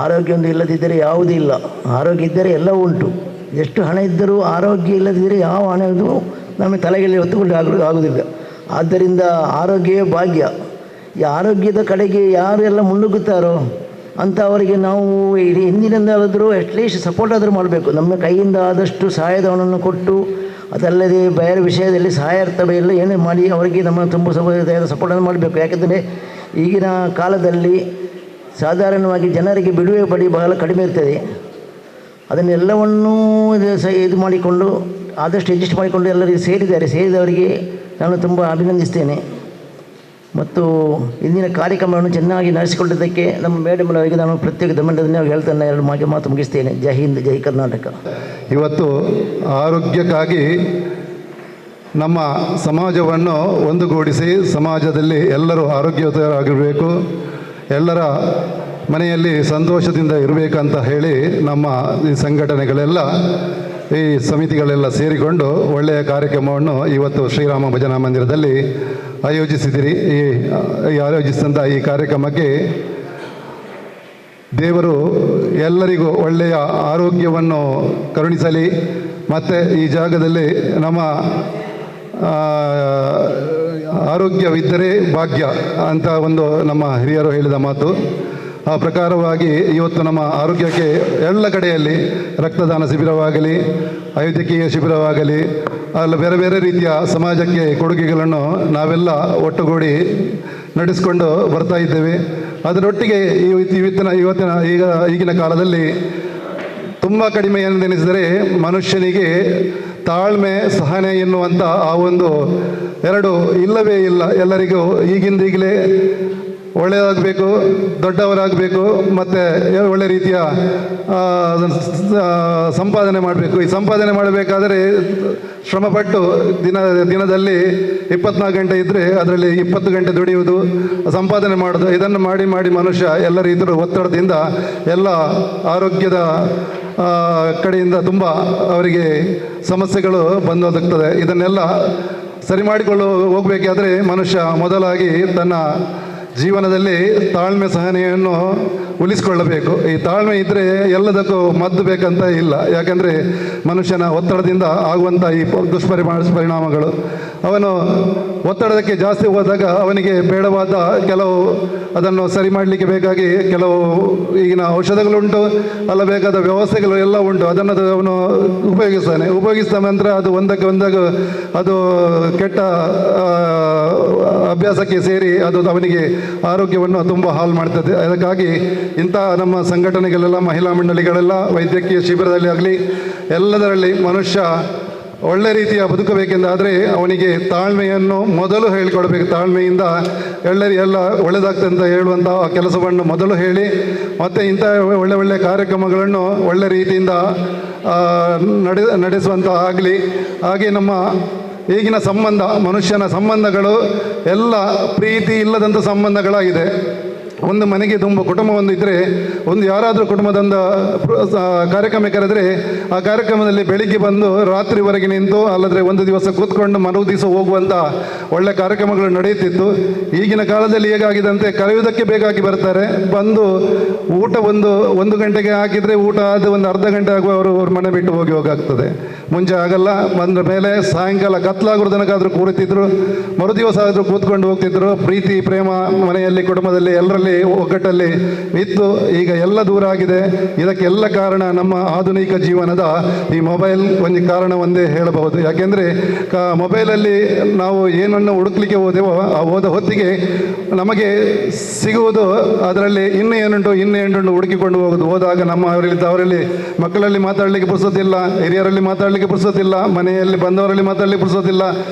[SPEAKER 6] ಆರೋಗ್ಯ ಒಂದು ಇಲ್ಲದಿದ್ದರೆ ಯಾವುದೂ ಇಲ್ಲ, ಆರೋಗ್ಯ ಇದ್ದರೆ ಎಲ್ಲವೂ ಉಂಟು. ಎಷ್ಟು ಹಣ ಇದ್ದರೂ ಆರೋಗ್ಯ ಇಲ್ಲದಿದ್ದರೆ ಯಾವ ಹಣವೂ ನಮಗೆ ತಲೆಗೆ ಹೊತ್ತುಕೊಂಡು ಆಗುವುದಿಲ್ಲ. ಆದ್ದರಿಂದ ಆರೋಗ್ಯವೇ ಭಾಗ್ಯ. ಈ ಆರೋಗ್ಯದ ಕಡೆಗೆ ಯಾರು ಎಲ್ಲ ಮುನ್ನುಗ್ಗುತ್ತಾರೋ ಅಂಥವರಿಗೆ ನಾವು ಹಿಂದಿನಿಂದಾದರೂ ಅಟ್ಲೀಸ್ಟ್ ಸಪೋರ್ಟ್ ಆದರೂ ಮಾಡಬೇಕು. ನಮ್ಮ ಕೈಯಿಂದ ಆದಷ್ಟು ಸಹಾಯಧನವನ್ನು ಕೊಟ್ಟು, ಅದಲ್ಲದೆ ಬೇರೆ ವಿಷಯದಲ್ಲಿ ಸಹಾಯಾರ್ಥವೇ ಎಲ್ಲ ಏನೇ ಮಾಡಿ ಅವರಿಗೆ ನಮ್ಮ ತುಂಬ ಸಪೋರ್ಟನ್ನು ಮಾಡಬೇಕು. ಯಾಕೆಂದರೆ ಈಗಿನ ಕಾಲದಲ್ಲಿ ಸಾಧಾರಣವಾಗಿ ಜನರಿಗೆ ಬಿಡುವೆ ಪಡಿ ಬಹಳ ಕಡಿಮೆ ಇರ್ತದೆ. ಅದನ್ನೆಲ್ಲವನ್ನೂ ಇದು ಮಾಡಿಕೊಂಡು ಆದಷ್ಟು ಅಡ್ಜಸ್ಟ್ ಮಾಡಿಕೊಂಡು ಎಲ್ಲರಿಗೆ ಸೇರಿದವರಿಗೆ ನಾನು ತುಂಬ ಅಭಿನಂದಿಸ್ತೇನೆ. ಮತ್ತು ಇಂದಿನ ಕಾರ್ಯಕ್ರಮವನ್ನು ಚೆನ್ನಾಗಿ ನಡೆಸಿಕೊಂಡಿದ್ದಕ್ಕೆ ನಮ್ಮ ಮೇಡಮ್ನವರಿಗೆ ನಾನು ಪ್ರತ್ಯೇಕ ಧನ್ಯವಾದ ಹೇಳ್ತಾನೆ. ಎರಡು ಮಾತು ಮುಗಿಸ್ತೇನೆ. ಜೈ ಹಿಂದ್, ಜೈ ಕರ್ನಾಟಕ.
[SPEAKER 7] ಇವತ್ತು ಆರೋಗ್ಯಕ್ಕಾಗಿ ನಮ್ಮ ಸಮಾಜವನ್ನು ಒಂದುಗೂಡಿಸಿ ಸಮಾಜದಲ್ಲಿ ಎಲ್ಲರೂ ಆರೋಗ್ಯವಂತರಾಗಿರಬೇಕು, ಎಲ್ಲರ ಮನೆಯಲ್ಲಿ ಸಂತೋಷದಿಂದ ಇರಬೇಕಂತ ಹೇಳಿ ನಮ್ಮ ಈ ಸಂಘಟನೆಗಳೆಲ್ಲ, ಈ ಸಮಿತಿಗಳೆಲ್ಲ ಸೇರಿಕೊಂಡು ಒಳ್ಳೆಯ ಕಾರ್ಯಕ್ರಮವನ್ನು ಇವತ್ತು ಶ್ರೀರಾಮ ಭಜನಾ ಮಂದಿರದಲ್ಲಿ ಆಯೋಜಿಸಿದಿರಿ. ಈ ಆಯೋಜಿಸಿದಂಥ ಈ ಕಾರ್ಯಕ್ರಮಕ್ಕೆ ದೇವರು ಎಲ್ಲರಿಗೂ ಒಳ್ಳೆಯ ಆರೋಗ್ಯವನ್ನು ಕರುಣಿಸಲಿ. ಮತ್ತು ಈ ಜಾಗದಲ್ಲಿ ನಮ್ಮ ಆರೋಗ್ಯವಿದ್ದರೆ ಭಾಗ್ಯ ಅಂತ ಒಂದು ನಮ್ಮ ಹಿರಿಯರು ಹೇಳಿದ ಮಾತು. ಆ ಪ್ರಕಾರವಾಗಿ ಇವತ್ತು ನಮ್ಮ ಆರೋಗ್ಯಕ್ಕೆ ಎಲ್ಲ ಕಡೆಯಲ್ಲಿ ರಕ್ತದಾನ ಶಿಬಿರವಾಗಲಿ, ವೈದ್ಯಕೀಯ ಶಿಬಿರವಾಗಲಿ, ಅಲ್ಲ ಬೇರೆ ಬೇರೆ ರೀತಿಯ ಸಮಾಜಕ್ಕೆ ಕೊಡುಗೆಗಳನ್ನು ನಾವೆಲ್ಲ ಒಟ್ಟುಗೂಡಿ ನಡೆಸಿಕೊಂಡು ಬರ್ತಾ ಇದ್ದೇವೆ. ಅದರೊಟ್ಟಿಗೆ ಈಗಿನ ಕಾಲದಲ್ಲಿ ತುಂಬ ಕಡಿಮೆ ಎಂದೆನಿಸಿದರೆ ಮನುಷ್ಯನಿಗೆ ತಾಳ್ಮೆ, ಸಹನೆ ಎನ್ನುವಂಥ ಆ ಒಂದು ಎರಡು ಇಲ್ಲವೇ ಇಲ್ಲ. ಎಲ್ಲರಿಗೂ ಈಗಿಂದೀಗಲೇ ಒಳ್ಳೆಯದಾಗಬೇಕು, ದೊಡ್ಡವರಾಗಬೇಕು, ಮತ್ತು ಒಳ್ಳೆ ರೀತಿಯ ಸಂಪಾದನೆ ಮಾಡಬೇಕು. ಈ ಸಂಪಾದನೆ ಮಾಡಬೇಕಾದರೆ ಶ್ರಮಪಟ್ಟು ದಿನದಲ್ಲಿ 24 ಗಂಟೆ ಇದ್ದರೆ ಅದರಲ್ಲಿ 20 ಗಂಟೆ ದುಡಿಯುವುದು, ಸಂಪಾದನೆ ಮಾಡೋದು, ಇದನ್ನು ಮಾಡಿ ಮಾಡಿ ಮನುಷ್ಯ ಎಲ್ಲ ರೀತಿಯ ಒತ್ತಡದಿಂದ ಎಲ್ಲ ಆರೋಗ್ಯದ ಕಡೆಯಿಂದ ತುಂಬ ಅವರಿಗೆ ಸಮಸ್ಯೆಗಳು ಬಂದೋದಾಗ್ತದೆ. ಇದನ್ನೆಲ್ಲ ಸರಿ ಮಾಡಿಕೊಳ್ಳು ಹೋಗಬೇಕಾದ್ರೆ ಮನುಷ್ಯ ಮೊದಲಾಗಿ ತನ್ನ ಜೀವನದಲ್ಲಿ ತಾಳ್ಮೆ, ಸಹನೆಯನ್ನು ಉಳಿಸಿಕೊಳ್ಳಬೇಕು. ಈ ತಾಳ್ಮೆ ಇದ್ದರೆ ಎಲ್ಲದಕ್ಕೂ ಮದ್ದು ಬೇಕಂತ ಇಲ್ಲ. ಯಾಕಂದರೆ ಮನುಷ್ಯನ ಒತ್ತಡದಿಂದ ಆಗುವಂಥ ಈ ಪರಿಣಾಮಗಳು, ಅವನು ಒತ್ತಡಕ್ಕೆ ಜಾಸ್ತಿ ಹೋದಾಗ ಅವನಿಗೆ ಬೇಡವಾದ ಕೆಲವು ಅದನ್ನು ಸರಿ ಮಾಡಲಿಕ್ಕೆ ಬೇಕಾಗಿ ಕೆಲವು ಈಗಿನ ಔಷಧಗಳುಂಟು, ಅಲ್ಲ ಬೇಕಾದ ವ್ಯವಸ್ಥೆಗಳು ಎಲ್ಲ ಉಂಟು. ಅದನ್ನು ಅವನು ಉಪಯೋಗಿಸ್ತಾನೆ ನಂತರ ಅದು ಒಂದಾಗ ಅದು ಕೆಟ್ಟ ಅಭ್ಯಾಸಕ್ಕೆ ಸೇರಿ ಅದು ಅವನಿಗೆ ಆರೋಗ್ಯವನ್ನು ತುಂಬ ಹಾಳು ಮಾಡ್ತದೆ. ಅದಕ್ಕಾಗಿ ಇಂಥ ನಮ್ಮ ಸಂಘಟನೆಗಳೆಲ್ಲ, ಮಹಿಳಾ ಮಂಡಳಿಗಳೆಲ್ಲ, ವೈದ್ಯಕೀಯ ಶಿಬಿರದಲ್ಲಿ ಆಗಲಿ ಎಲ್ಲದರಲ್ಲಿ ಮನುಷ್ಯ ಒಳ್ಳೆ ರೀತಿಯ ಬದುಕಬೇಕೆಂದಾದರೆ ಅವನಿಗೆ ತಾಳ್ಮೆಯನ್ನು ಮೊದಲು ಹೇಳಿಕೊಡಬೇಕು. ತಾಳ್ಮೆಯಿಂದ ಎಲ್ಲ ಒಳ್ಳೆಯದಾಗ್ತದೆ ಅಂತ ಹೇಳುವಂಥ ಕೆಲಸವನ್ನು ಮೊದಲು ಹೇಳಿ, ಮತ್ತು ಇಂಥ ಒಳ್ಳೆಯ ಕಾರ್ಯಕ್ರಮಗಳನ್ನು ಒಳ್ಳೆ ರೀತಿಯಿಂದ ನಡೆಸುವಂಥ ಆಗಲಿ. ಹಾಗೆ ನಮ್ಮ ಈಗಿನ ಸಂಬಂಧ, ಮನುಷ್ಯನ ಸಂಬಂಧಗಳು ಎಲ್ಲ ಪ್ರೀತಿ ಇಲ್ಲದಂಥ ಸಂಬಂಧಗಳಾಗಿದೆ. ಒಂದು ಮನೆಗೆ ತುಂಬ ಕುಟುಂಬ ಒಂದು ಇದ್ದರೆ, ಒಂದು ಯಾರಾದರೂ ಕುಟುಂಬದೊಂದು ಕಾರ್ಯಕ್ರಮ ಕರೆದರೆ ಆ ಕಾರ್ಯಕ್ರಮದಲ್ಲಿ ಬೆಳಿಗ್ಗೆ ಬಂದು ರಾತ್ರಿವರೆಗೆ ನಿಂತು, ಅಲ್ಲದ್ರೆ ಒಂದು ದಿವಸ ಕೂತ್ಕೊಂಡು ಮರು ದಿವಸ ಹೋಗುವಂಥ ಒಳ್ಳೆ ಕಾರ್ಯಕ್ರಮಗಳು ನಡೆಯುತ್ತಿತ್ತು. ಈಗಿನ ಕಾಲದಲ್ಲಿ ಹೇಗಾಗಿದಂತೆ ಕರೆಯುವುದಕ್ಕೆ ಬೇಕಾಗಿ ಬರ್ತಾರೆ, ಬಂದು ಊಟ ಒಂದು ಗಂಟೆಗೆ ಹಾಕಿದರೆ ಊಟ ಅದು ಒಂದು ಅರ್ಧ ಗಂಟೆ ಆಗುವ ಅವ್ರ ಮನೆ ಬಿಟ್ಟು ಹೋಗಾಗ್ತದೆ. ಮುಂಚೆ ಆಗಲ್ಲ, ಬಂದ ಮೇಲೆ ಸಾಯಂಕಾಲ ಕತ್ಲಾಗುವ ತನಕಾದರೂ ಕೂರುತ್ತಿದ್ರು, ಮರುದಿವಸ ಆದರೂ ಕೂತ್ಕೊಂಡು ಹೋಗ್ತಿದ್ರು. ಪ್ರೀತಿ ಪ್ರೇಮ ಮನೆಯಲ್ಲಿ, ಕುಟುಂಬದಲ್ಲಿ, ಎಲ್ಲರಲ್ಲಿ ಒಗ್ಗಟ್ಟಲ್ಲಿ ಇತ್ತು. ಈಗ ಎಲ್ಲ ದೂರ ಆಗಿದೆ. ಇದಕ್ಕೆಲ್ಲ ಕಾರಣ ನಮ್ಮ ಆಧುನಿಕ ಜೀವನದ ಈ ಮೊಬೈಲ್ ಒಂದು ಕಾರಣ ಒಂದೇ ಹೇಳಬಹುದು. ಯಾಕೆಂದರೆ ಮೊಬೈಲಲ್ಲಿ ನಾವು ಏನನ್ನು ಹುಡುಕ್ಲಿಕ್ಕೆ ಹೋದೆವೋ ಆ ಹೋದ ಹೊತ್ತಿಗೆ ನಮಗೆ ಸಿಗುವುದು ಅದರಲ್ಲಿ ಇನ್ನೇನುಂಟು ಹುಡುಕಿಕೊಂಡು ಹೋದಾಗ ನಮ್ಮ ಅವರಲ್ಲಿ ಮಕ್ಕಳಲ್ಲಿ ಮಾತಾಡಲಿಕ್ಕೆ ಪುರ್ಸೋತಿಲ್ಲ, ಹಿರಿಯರಲ್ಲಿ ಮಾತಾಡಲಿಕ್ಕೆ ಪುರ್ಸೋತಿಲ್ಲ, ಮನೆಯಲ್ಲಿ ಬಂದವರಲ್ಲಿ ಮಾತಾಡಲಿಕ್ಕೆ ಪುರ್ಸೋತಿಲ್ಲ,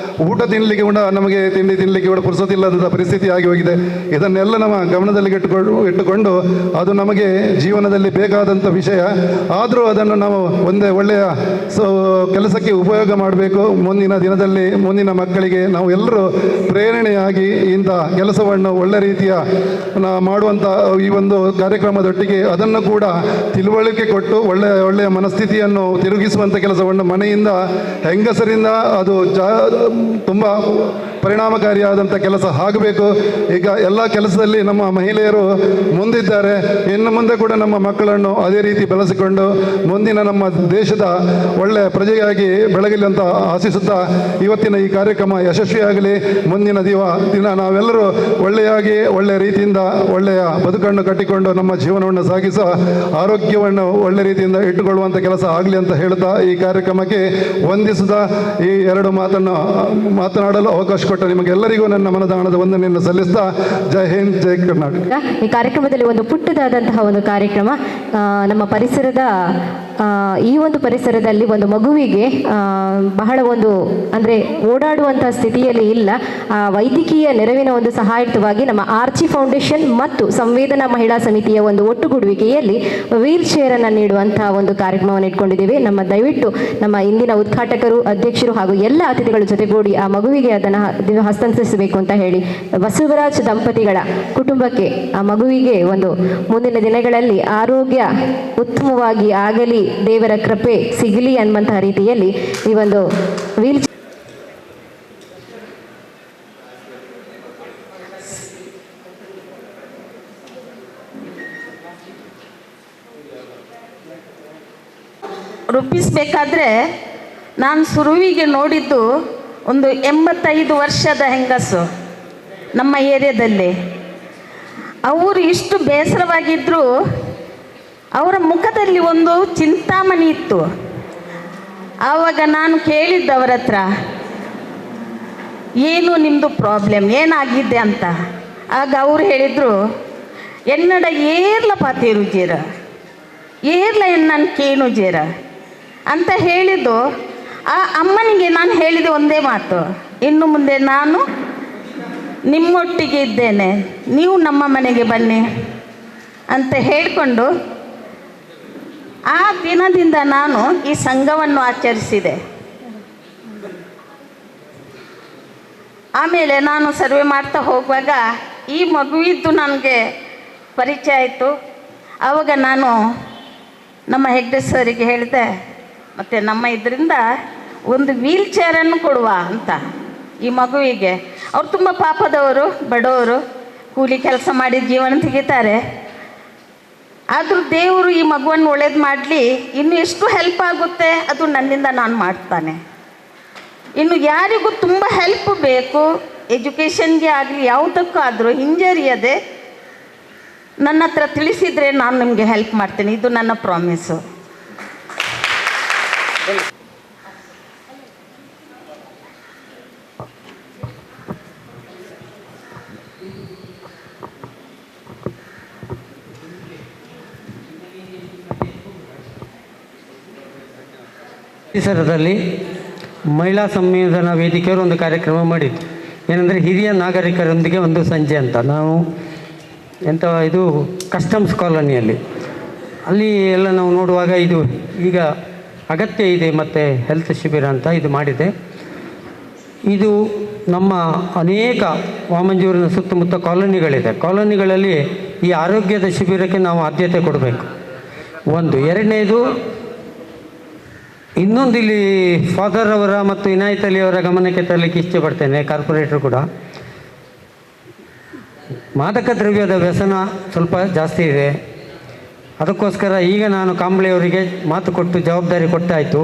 [SPEAKER 7] ಊಟ ತಿನ್ನಲಿಕ್ಕೆ ಕೂಡ ನಮಗೆ ತಿಂಡಿ ತಿನ್ನಲಿಕ್ಕೆ ಕೂಡ ಪುರ್ಸೋತಿಲ್ಲದ ಪರಿಸ್ಥಿತಿ ಆಗಿ ಹೋಗಿದೆ. ಇದನ್ನೆಲ್ಲ ನಮ್ಮ ಗಮನದಲ್ಲಿ ಇಟ್ಟುಕೊಂಡು ಅದು ನಮಗೆ ಜೀವನದಲ್ಲಿ ಬೇಕಾದಂಥ ವಿಷಯ. ಆದರೂ ಅದನ್ನು ನಾವು ಒಳ್ಳೆಯ ಕೆಲಸಕ್ಕೆ ಉಪಯೋಗ ಮಾಡಬೇಕು. ಮುಂದಿನ ದಿನದಲ್ಲಿ ಮುಂದಿನ ಮಕ್ಕಳಿಗೆ ನಾವು ಎಲ್ಲರೂ ಪ್ರೇರಣೆಯಾಗಿ ಇಂಥ ಕೆಲಸವನ್ನು ಒಳ್ಳೆ ರೀತಿಯ ಮಾಡುವಂಥ ಈ ಒಂದು ಕಾರ್ಯಕ್ರಮದೊಟ್ಟಿಗೆ ಅದನ್ನು ಕೂಡ ತಿಳುವಳಿಕೆ ಕೊಟ್ಟು ಒಳ್ಳೆಯ ಮನಸ್ಥಿತಿಯನ್ನು ತಿರುಗಿಸುವಂಥ ಕೆಲಸವನ್ನು ಮನೆಯಿಂದ, ಹೆಂಗಸರಿಂದ ಅದು ತುಂಬ ಪರಿಣಾಮಕಾರಿಯಾದಂಥ ಕೆಲಸ ಆಗಬೇಕು. ಈಗ ಎಲ್ಲ ಕೆಲಸದಲ್ಲಿ ನಮ್ಮ ಮಹಿಳೆಯರು ಮುಂದಿದ್ದಾರೆ. ಇನ್ನು ಮುಂದೆ ಕೂಡ ನಮ್ಮ ಮಕ್ಕಳನ್ನು ಅದೇ ರೀತಿ ಬೆಳೆಸಿಕೊಂಡು ಮುಂದಿನ ನಮ್ಮ ದೇಶದ ಒಳ್ಳೆಯ ಪ್ರಜೆಯಾಗಿ ಬೆಳಗಲಿ ಅಂತ ಆಶಿಸುತ್ತಾ ಇವತ್ತಿನ ಈ ಕಾರ್ಯಕ್ರಮ ಯಶಸ್ವಿಯಾಗಲಿ. ಮುಂದಿನ ದಿನ ನಾವೆಲ್ಲರೂ ಒಳ್ಳೆಯ ರೀತಿಯಿಂದ ಒಳ್ಳೆಯ ಬದುಕನ್ನು ಕಟ್ಟಿಕೊಂಡು ನಮ್ಮ ಜೀವನವನ್ನು ಸಾಗಿಸುವ, ಆರೋಗ್ಯವನ್ನು ಒಳ್ಳೆ ರೀತಿಯಿಂದ ಇಟ್ಟುಕೊಳ್ಳುವಂಥ ಕೆಲಸ ಆಗಲಿ ಅಂತ ಹೇಳುತ್ತಾ ಈ ಕಾರ್ಯಕ್ರಮಕ್ಕೆ ವಂದಿಸುತ್ತಾ ಈ ಎರಡು ಮಾತನ್ನು ಮಾತನಾಡಲು ಅವಕಾಶ ಕೊಟ್ಟ ನಿಮಗೆಲ್ಲರಿಗೂ ನನ್ನ ಮನದಾಣದ ವಂದನೆಯನ್ನು ಸಲ್ಲಿಸ್ತಾ ಜೈ ಹಿಂದ್, ಜೈ ಕರ್ನಾಟಕ.
[SPEAKER 1] ಈ ಕಾರ್ಯಕ್ರಮದಲ್ಲಿ ಒಂದು ಪುಟ್ಟದಾದಂತಹ ಒಂದು ಕಾರ್ಯಕ್ರಮ, ನಮ್ಮ ಪರಿಸರದ ಈ ಒಂದು ಪರಿಸರದಲ್ಲಿ ಒಂದು ಮಗುವಿಗೆ ಬಹಳ ಒಂದು ಅಂದರೆ ಓಡಾಡುವಂಥ ಸ್ಥಿತಿಯಲ್ಲಿ ಇಲ್ಲ. ವೈದ್ಯಕೀಯ ನೆರವಿನ ಒಂದು ಸಹಾಯಕವಾಗಿ ನಮ್ಮ ಆರ್ಚಿ ಫೌಂಡೇಶನ್ ಮತ್ತು ಸಂವೇದನಾ ಮಹಿಳಾ ಸಮಿತಿಯ ಒಂದು ಒಟ್ಟುಗೂಡುವಿಕೆಯಲ್ಲಿ ವೀಲ್ ಚೇರನ್ನು ನೀಡುವಂತಹ ಒಂದು ಕಾರ್ಯಕ್ರಮವನ್ನು ಇಟ್ಕೊಂಡಿದ್ದೇವೆ. ದಯವಿಟ್ಟು ನಮ್ಮ ಇಂದಿನ ಉದ್ಘಾಟಕರು, ಅಧ್ಯಕ್ಷರು ಹಾಗೂ ಎಲ್ಲ ಅತಿಥಿಗಳ ಜೊತೆಗೂಡಿ ಆ ಮಗುವಿಗೆ ಅದನ್ನು ಹಸ್ತಾಂತರಿಸಬೇಕು ಅಂತ ಹೇಳಿ ಬಸವರಾಜ್ ದಂಪತಿಗಳ ಕುಟುಂಬಕ್ಕೆ ಆ ಮಗುವಿಗೆ ಒಂದು ಮುಂದಿನ ದಿನಗಳಲ್ಲಿ ಆರೋಗ್ಯ ಉತ್ತಮವಾಗಿ ಆಗಲಿ, ದೇವರ ಕೃಪೆ ಸಿಗಲಿ ಅನ್ನುವಂತಹ ರೀತಿಯಲ್ಲಿ ಈ ಒಂದು ವೀಲ್
[SPEAKER 2] ರೂಪಿಸಬೇಕಾದ್ರೆ ನಾನು ಸುರುವಿಗೆ ನೋಡಿದ್ದು ಒಂದು 85 ವರ್ಷದ ಹೆಂಗಸು ನಮ್ಮ ಏರಿಯಾದಲ್ಲಿ. ಅವರು ಇಷ್ಟು ಬೇಸರವಾಗಿದ್ದರೂ ಅವರ ಮುಖದಲ್ಲಿ ಒಂದು ಚಿಂತಾಮಣಿ ಇತ್ತು. ಆವಾಗ ನಾನು ಕೇಳಿದ್ದೆ ಅವರ ಹತ್ರ, ಏನು ನಿಮ್ಮದು ಪ್ರಾಬ್ಲಮ್, ಏನಾಗಿದೆ ಅಂತ. ಆಗ ಅವರು ಹೇಳಿದರು, ಎನ್ನಡ ಏರ್ಲ ಪಾತೇರು ಜೇರ, ಏರ್ಲ ಎನ್ನ ಕೇನು ಜೇರ ಅಂತ ಹೇಳಿದ್ದು. ಆ ಅಮ್ಮನಿಗೆ ನಾನು ಹೇಳಿದ ಒಂದೇ ಮಾತು, ಇನ್ನು ಮುಂದೆ ನಾನು ನಿಮ್ಮೊಟ್ಟಿಗೆ ಇದ್ದೇನೆ, ನೀವು ನಮ್ಮ ಮನೆಗೆ ಬನ್ನಿ ಅಂತ ಹೇಳಿಕೊಂಡು ಆ ದಿನದಿಂದ ನಾನು ಈ ಸಂಘವನ್ನು ಆಚರಿಸಿದೆ. ಆಮೇಲೆ ನಾನು ಸರ್ವೆ ಮಾಡ್ತಾ ಹೋಗುವಾಗ ಈ ಮಗುವಿದ್ದು ನನಗೆ ಪರಿಚಯ ಆಯಿತು. ಆವಾಗ ನಾನು ನಮ್ಮ ಹೆಗ್ಡೆ ಸರಿಗೆ ಹೇಳಿದೆ, ಮತ್ತು ನಮ್ಮ ಇದರಿಂದ ಒಂದು ವೀಲ್ ಚೇರನ್ನು ಕೊಡುವ ಅಂತ ಈ ಮಗುವಿಗೆ. ಅವ್ರು ತುಂಬ ಪಾಪದವರು, ಬಡವರು, ಕೂಲಿ ಕೆಲಸ ಮಾಡಿ ಜೀವನ ತೆಗಿತಾರೆ. ಆದರೂ ದೇವರು ಈ ಮಗುವನ್ನು ಒಳ್ಳೇದು ಮಾಡಲಿ, ಇನ್ನು ಎಷ್ಟು ಹೆಲ್ಪ್ ಆಗುತ್ತೆ ಅದು ನನ್ನಿಂದ ನಾನು ಮಾಡ್ತಾನೆ. ಇನ್ನು ಯಾರಿಗೂ ತುಂಬ ಹೆಲ್ಪ್ ಬೇಕು, ಎಜುಕೇಷನ್ಗೆ ಆಗಲಿ ಯಾವುದಕ್ಕೂ ಆದರೂ ಹಿಂಜರಿಯದೆ ನನ್ನ ಹತ್ರ ತಿಳಿಸಿದರೆ ನಾನು ನಿಮಗೆ ಹೆಲ್ಪ್ ಮಾಡ್ತೀನಿ. ಇದು ನನ್ನ ಪ್ರಾಮಿಸು.
[SPEAKER 8] ಪರಿಸರದಲ್ಲಿ ಮಹಿಳಾ ಸಂವೇದನಾ ವೇದಿಕೆಯವರು ಒಂದು ಕಾರ್ಯಕ್ರಮ ಮಾಡಿದ್ದು ಏನಂದರೆ ಹಿರಿಯ ನಾಗರಿಕರೊಂದಿಗೆ ಒಂದು ಸಂಜೆ ಅಂತ. ನಾವು ಇದು ಕಸ್ಟಮ್ಸ್ ಕಾಲೋನಿಯಲ್ಲಿ ಅಲ್ಲಿ ಎಲ್ಲ ನಾವು ನೋಡುವಾಗ ಇದು ಈಗ ಅಗತ್ಯ ಇದೆ ಮತ್ತು ಹೆಲ್ತ್ ಶಿಬಿರ ಅಂತ ಇದು ಮಾಡಿದೆ. ಇದು ನಮ್ಮ ಅನೇಕ ವಾಮಂಜೂರಿನ ಸುತ್ತಮುತ್ತ ಕಾಲೋನಿಗಳಿದೆ. ಕಾಲೋನಿಗಳಲ್ಲಿ ಈ ಆರೋಗ್ಯದ ಶಿಬಿರಕ್ಕೆ ನಾವು ಆದ್ಯತೆ ಕೊಡಬೇಕು. ಒಂದು. ಎರಡನೇದು, ಇನ್ನೊಂದು ಇಲ್ಲಿ ಫಾದರ್ ಅವರ ಮತ್ತು ಇನಾಯತ್ ಅಲಿ ಅವರ ಗಮನಕ್ಕೆ ತರಲಿಕ್ಕೆ ಇಷ್ಟಪಡ್ತೇನೆ, ಕಾರ್ಪೊರೇಟರ್ ಕೂಡ. ಮಾದಕ ದ್ರವ್ಯದ ವ್ಯಸನ ಸ್ವಲ್ಪ ಜಾಸ್ತಿ ಇದೆ. ಅದಕ್ಕೋಸ್ಕರ ಈಗ ನಾನು ಕಾಂಬ್ಳೆಯವರಿಗೆ ಮಾತು ಕೊಟ್ಟು ಜವಾಬ್ದಾರಿ ಕೊಟ್ಟಾಯಿತು.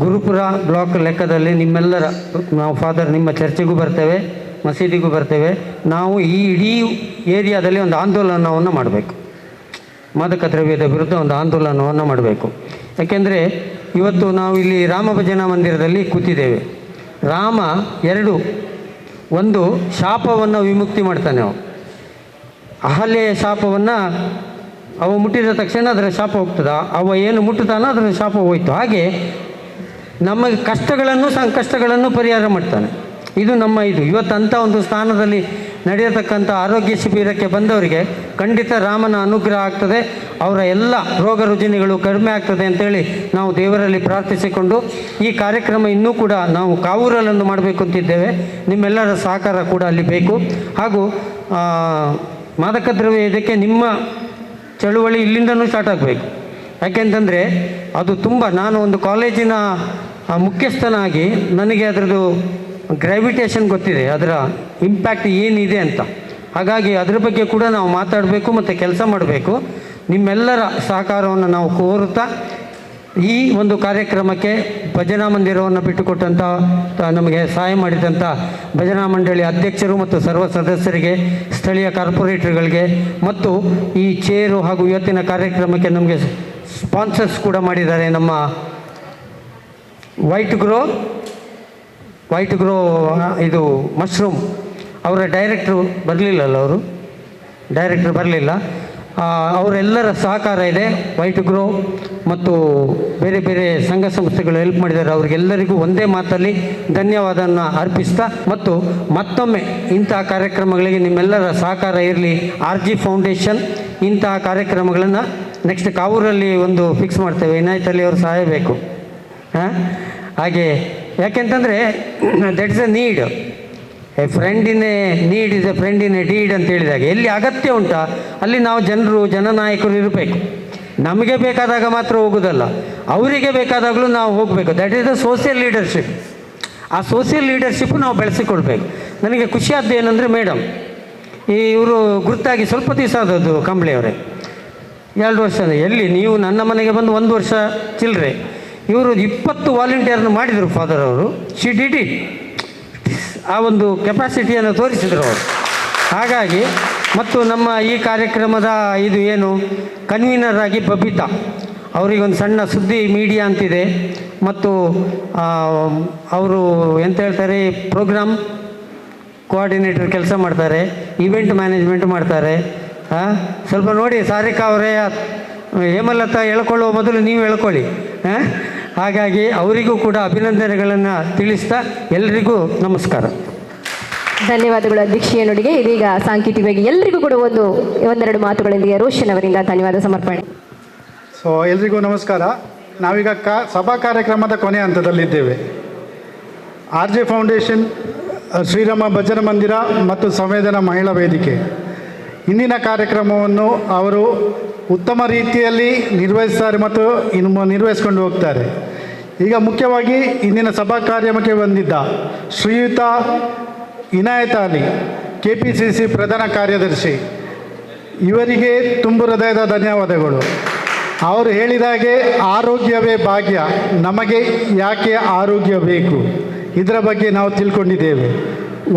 [SPEAKER 8] ಗುರುಪುರ ಬ್ಲಾಕ್ ಲೆಕ್ಕದಲ್ಲಿ ನಿಮ್ಮೆಲ್ಲರ, ನಾವು ಫಾದರ್ ನಿಮ್ಮ ಚರ್ಚೆಗೂ ಬರ್ತೇವೆ, ಮಸೀದಿಗೂ ಬರ್ತೇವೆ. ನಾವು ಈ ಇಡೀ ಏರಿಯಾದಲ್ಲಿ ಒಂದು ಆಂದೋಲನವನ್ನು ಮಾಡಬೇಕು. ಮಾದಕ ದ್ರವ್ಯದ ವಿರುದ್ಧ ಒಂದು ಆಂದೋಲನವನ್ನು ಮಾಡಬೇಕು. ಯಾಕೆಂದರೆ ಇವತ್ತು ನಾವು ಇಲ್ಲಿ ರಾಮ ಭಜನಾ ಮಂದಿರದಲ್ಲಿ ಕೂತಿದ್ದೇವೆ. ರಾಮ ಒಂದು ಶಾಪವನ್ನು ವಿಮುಕ್ತಿ ಮಾಡ್ತಾನೆ. ಅಹಲ್ಯೆಯ ಶಾಪವನ್ನು ಅವ ಮುಟ್ಟಿದ ತಕ್ಷಣ ಅದರ ಶಾಪ ಹೋಗ್ತದ, ಅವ ಏನು ಮುಟ್ಟುತ್ತಾನೋ ಅದರ ಶಾಪ ಹೋಯ್ತು. ಹಾಗೆ ನಮಗೆ ಕಷ್ಟಗಳನ್ನು ಸಂಕಷ್ಟಗಳನ್ನು ಪರಿಹಾರ ಮಾಡ್ತಾನೆ. ಇದು ನಮ್ಮ ಇವತ್ತು ಅಂಥ ಒಂದು ಸ್ಥಾನದಲ್ಲಿ ನಡೆಯತಕ್ಕಂಥ ಆರೋಗ್ಯ ಶಿಬಿರಕ್ಕೆ ಬಂದವರಿಗೆ ಖಂಡಿತ ರಾಮನ ಅನುಗ್ರಹ ಆಗ್ತದೆ, ಅವರ ಎಲ್ಲ ರೋಗ ರುಜಿನಗಳು ಕಡಿಮೆ ಆಗ್ತದೆ ಅಂತೇಳಿ ನಾವು ದೇವರಲ್ಲಿ ಪ್ರಾರ್ಥಿಸಿಕೊಂಡು ಈ ಕಾರ್ಯಕ್ರಮ ಇನ್ನೂ ಕೂಡ ನಾವು ಕಾವೂರಲ್ಲೊಂದು ಮಾಡಬೇಕು ಅಂತಿದ್ದೇವೆ. ನಿಮ್ಮೆಲ್ಲರ ಸಹಕಾರ ಕೂಡ ಅಲ್ಲಿ ಬೇಕು. ಹಾಗೂ ಮಾದಕ ದ್ರವ್ಯ ಇದಕ್ಕೆ ನಿಮ್ಮ ಚಳುವಳಿ ಇಲ್ಲಿಂದನೂ ಸ್ಟಾರ್ಟ್ ಆಗಬೇಕು. ಯಾಕೆಂತಂದರೆ ಅದು ತುಂಬ, ನಾನು ಒಂದು ಕಾಲೇಜಿನ ಮುಖ್ಯಸ್ಥನಾಗಿ ನನಗೆ ಅದರದ್ದು ಗ್ರಾವಿಟೇಷನ್ ಗೊತ್ತಿದೆ, ಅದರ ಇಂಪ್ಯಾಕ್ಟ್ ಏನಿದೆ ಅಂತ. ಹಾಗಾಗಿ ಅದರ ಬಗ್ಗೆ ಕೂಡ ನಾವು ಮಾತಾಡಬೇಕು ಮತ್ತು ಕೆಲಸ ಮಾಡಬೇಕು. ನಿಮ್ಮೆಲ್ಲರ ಸಹಕಾರವನ್ನು ನಾವು ಕೋರುತ್ತಾ ಈ ಒಂದು ಕಾರ್ಯಕ್ರಮಕ್ಕೆ ಭಜನಾ ಮಂದಿರವನ್ನು ಬಿಟ್ಟುಕೊಟ್ಟಂಥ, ನಮಗೆ ಸಹಾಯ ಮಾಡಿದಂಥ ಭಜನಾ ಮಂಡಳಿ ಅಧ್ಯಕ್ಷರು ಮತ್ತು ಸರ್ವ ಸದಸ್ಯರಿಗೆ, ಸ್ಥಳೀಯ ಕಾರ್ಪೊರೇಟರ್ಗಳಿಗೆ ಮತ್ತು ಈ ಚೇರು ಹಾಗೂ ಇವತ್ತಿನ ಕಾರ್ಯಕ್ರಮಕ್ಕೆ ನಮಗೆ ಸ್ಪಾನ್ಸರ್ಸ್ ಕೂಡ ಮಾಡಿದ್ದಾರೆ. ನಮ್ಮ ವೈಟ್ ಗ್ರೋ ಇದು ಮಶ್ರೂಮ್ ಅವರ ಡೈರೆಕ್ಟ್ರು ಬರಲಿಲ್ಲಲ್ಲ, ಡೈರೆಕ್ಟ್ರ್ ಬರಲಿಲ್ಲ. ಅವರೆಲ್ಲರ ಸಹಕಾರ ಇದೆ. ವೈಟ್ ಗ್ರೋ ಮತ್ತು ಬೇರೆ ಬೇರೆ ಸಂಘ ಸಂಸ್ಥೆಗಳು ಹೆಲ್ಪ್ ಮಾಡಿದ್ದಾರೆ. ಅವರಿಗೆಲ್ಲರಿಗೂ ಒಂದೇ ಮಾತಲ್ಲಿ ಧನ್ಯವಾದವನ್ನು ಅರ್ಪಿಸ್ತಾ ಮತ್ತು ಮತ್ತೊಮ್ಮೆ ಇಂತಹ ಕಾರ್ಯಕ್ರಮಗಳಿಗೆ ನಿಮ್ಮೆಲ್ಲರ ಸಹಕಾರ ಇರಲಿ. RG ಫೌಂಡೇಶನ್ ಇಂತಹ ಕಾರ್ಯಕ್ರಮಗಳನ್ನು ನೆಕ್ಸ್ಟ್ ಕಾವೂರಲ್ಲಿ ಒಂದು ಫಿಕ್ಸ್ ಮಾಡ್ತೇವೆ. ವಿನಾಯತಲ್ಲಿ ಅವರು ಸಹಾಯ ಬೇಕು. ಹಾಗೆ ಯಾಕೆಂತಂದರೆ that is a need. A friend in a need is A friend in a deed ಅಂತ ಹೇಳಿದಾಗ ಎಲ್ಲಿ ಅಗತ್ಯ ಉಂಟಾ ಅಲ್ಲಿ ನಾವು ಜನನಾಯಕರು ಇರಬೇಕು. ನಮಗೆ ಬೇಕಾದಾಗ ಮಾತ್ರ ಹೋಗೋದಲ್ಲ, ಅವರಿಗೆ ಬೇಕಾದಾಗಲೂ ನಾವು ಹೋಗಬೇಕು. That is the social leadership. ಆ ಸೋಷಿಯಲ್ ಲೀಡರ್ಶಿಪ್ ನಾವು ಬೆಳೆಸಿಕೊಡ್ಬೇಕು. ನನಗೆ ಖುಷಿಯಾದ್ದು ಏನಂದರೆ ಮೇಡಮ್ ಇವರು ಗುರುತಾಗಿ ಸ್ವಲ್ಪ ದಿವಸ ಆದದ್ದು ಕಂಬಳಿಯವರೇ, 2 ವರ್ಷ. ಎಲ್ಲಿ ನೀವು ನನ್ನ ಮನೆಗೆ ಬಂದು 1 ವರ್ಷ ಚಿಲ್ಲರೆ, ಇವರು 20 ವಾಲಂಟಿಯರ್ನ ಮಾಡಿದರು ಫಾದರ್ ಅವರು. She did it. ಆ ಒಂದು ಕೆಪಾಸಿಟಿಯನ್ನು ತೋರಿಸಿದರು ಅವರು. ಹಾಗಾಗಿ ಮತ್ತು ನಮ್ಮ ಈ ಕಾರ್ಯಕ್ರಮದ ಇದು ಏನು ಕನ್ವೀನರ್ ಆಗಿ ಬಬಿತಾ ಅವರಿಗೊಂದು ಸಣ್ಣ ಸುದ್ದಿ ಮೀಡಿಯಾ ಅಂತಿದೆ, ಮತ್ತು ಅವರು ಎಂತ ಹೇಳ್ತಾರೆ ಪ್ರೋಗ್ರಾಮ್ ಕೋಆರ್ಡಿನೇಟರ್ ಕೆಲಸ ಮಾಡ್ತಾರೆ, ಇವೆಂಟ್ ಮ್ಯಾನೇಜ್ಮೆಂಟ್ ಮಾಡ್ತಾರೆ. ಸ್ವಲ್ಪ ನೋಡಿ ಸಾರಿಕಾ ಅವರೇ, ಹೇಮಲತಾ ಹೇಳ್ಕೊಳ್ಳುವ ಮೊದಲು ನೀವು ಹೇಳ್ಕೊಳ್ಳಿ. ಹಾಗಾಗಿ ಅವರಿಗೂ ಕೂಡ ಅಭಿನಂದನೆಗಳನ್ನು ತಿಳಿಸ್ತಾ ಎಲ್ಲರಿಗೂ ನಮಸ್ಕಾರ.
[SPEAKER 1] ಧನ್ಯವಾದಗಳು ಅಧ್ಯಕ್ಷೀಯ ನುಡಿಗೆ. ಇದೀಗ ಸಾಂಕೇತಿಕವಾಗಿ ಎಲ್ಲರಿಗೂ ಕೂಡ ಒಂದೆರಡು ಮಾತುಗಳೊಂದಿಗೆ ರೋಷನ್ ಅವರಿಂದ ಧನ್ಯವಾದ ಸಮರ್ಪಣೆ.
[SPEAKER 7] ಸೊ ಎಲ್ರಿಗೂ ನಮಸ್ಕಾರ. ನಾವೀಗ ಸಭಾ ಕಾರ್ಯಕ್ರಮದ ಕೊನೆ ಹಂತದಲ್ಲಿದ್ದೇವೆ. RG ಫೌಂಡೇಶನ್, ಶ್ರೀರಾಮ ಭಜನ ಮಂದಿರ ಮತ್ತು ಸಂವೇದನಾ ಮಹಿಳಾ ವೇದಿಕೆ ಇಂದಿನ ಕಾರ್ಯಕ್ರಮವನ್ನು ಅವರು ಉತ್ತಮ ರೀತಿಯಲ್ಲಿ ನಿರ್ವಹಿಸ್ತಾರೆ ಮತ್ತು ಇನ್ನು ನಿರ್ವಹಿಸ್ಕೊಂಡು ಹೋಗ್ತಾರೆ. ಈಗ ಮುಖ್ಯವಾಗಿ ಇಂದಿನ ಸಭಾ ಕಾರ್ಯಕ್ರಮಕ್ಕೆ ಬಂದಿದ್ದ ಶ್ರೀಯುತ ಇನಾಯತ್ ಅಲಿ, KPCC ಪ್ರಧಾನ ಕಾರ್ಯದರ್ಶಿ, ಇವರಿಗೆ ತುಂಬು ಹೃದಯದ ಧನ್ಯವಾದಗಳು. ಅವರು ಹೇಳಿದಾಗೆ ಆರೋಗ್ಯವೇ ಭಾಗ್ಯ, ನಮಗೆ ಯಾಕೆ ಆರೋಗ್ಯ ಬೇಕು ಇದರ ಬಗ್ಗೆ ನಾವು ತಿಳ್ಕೊಂಡಿದ್ದೇವೆ.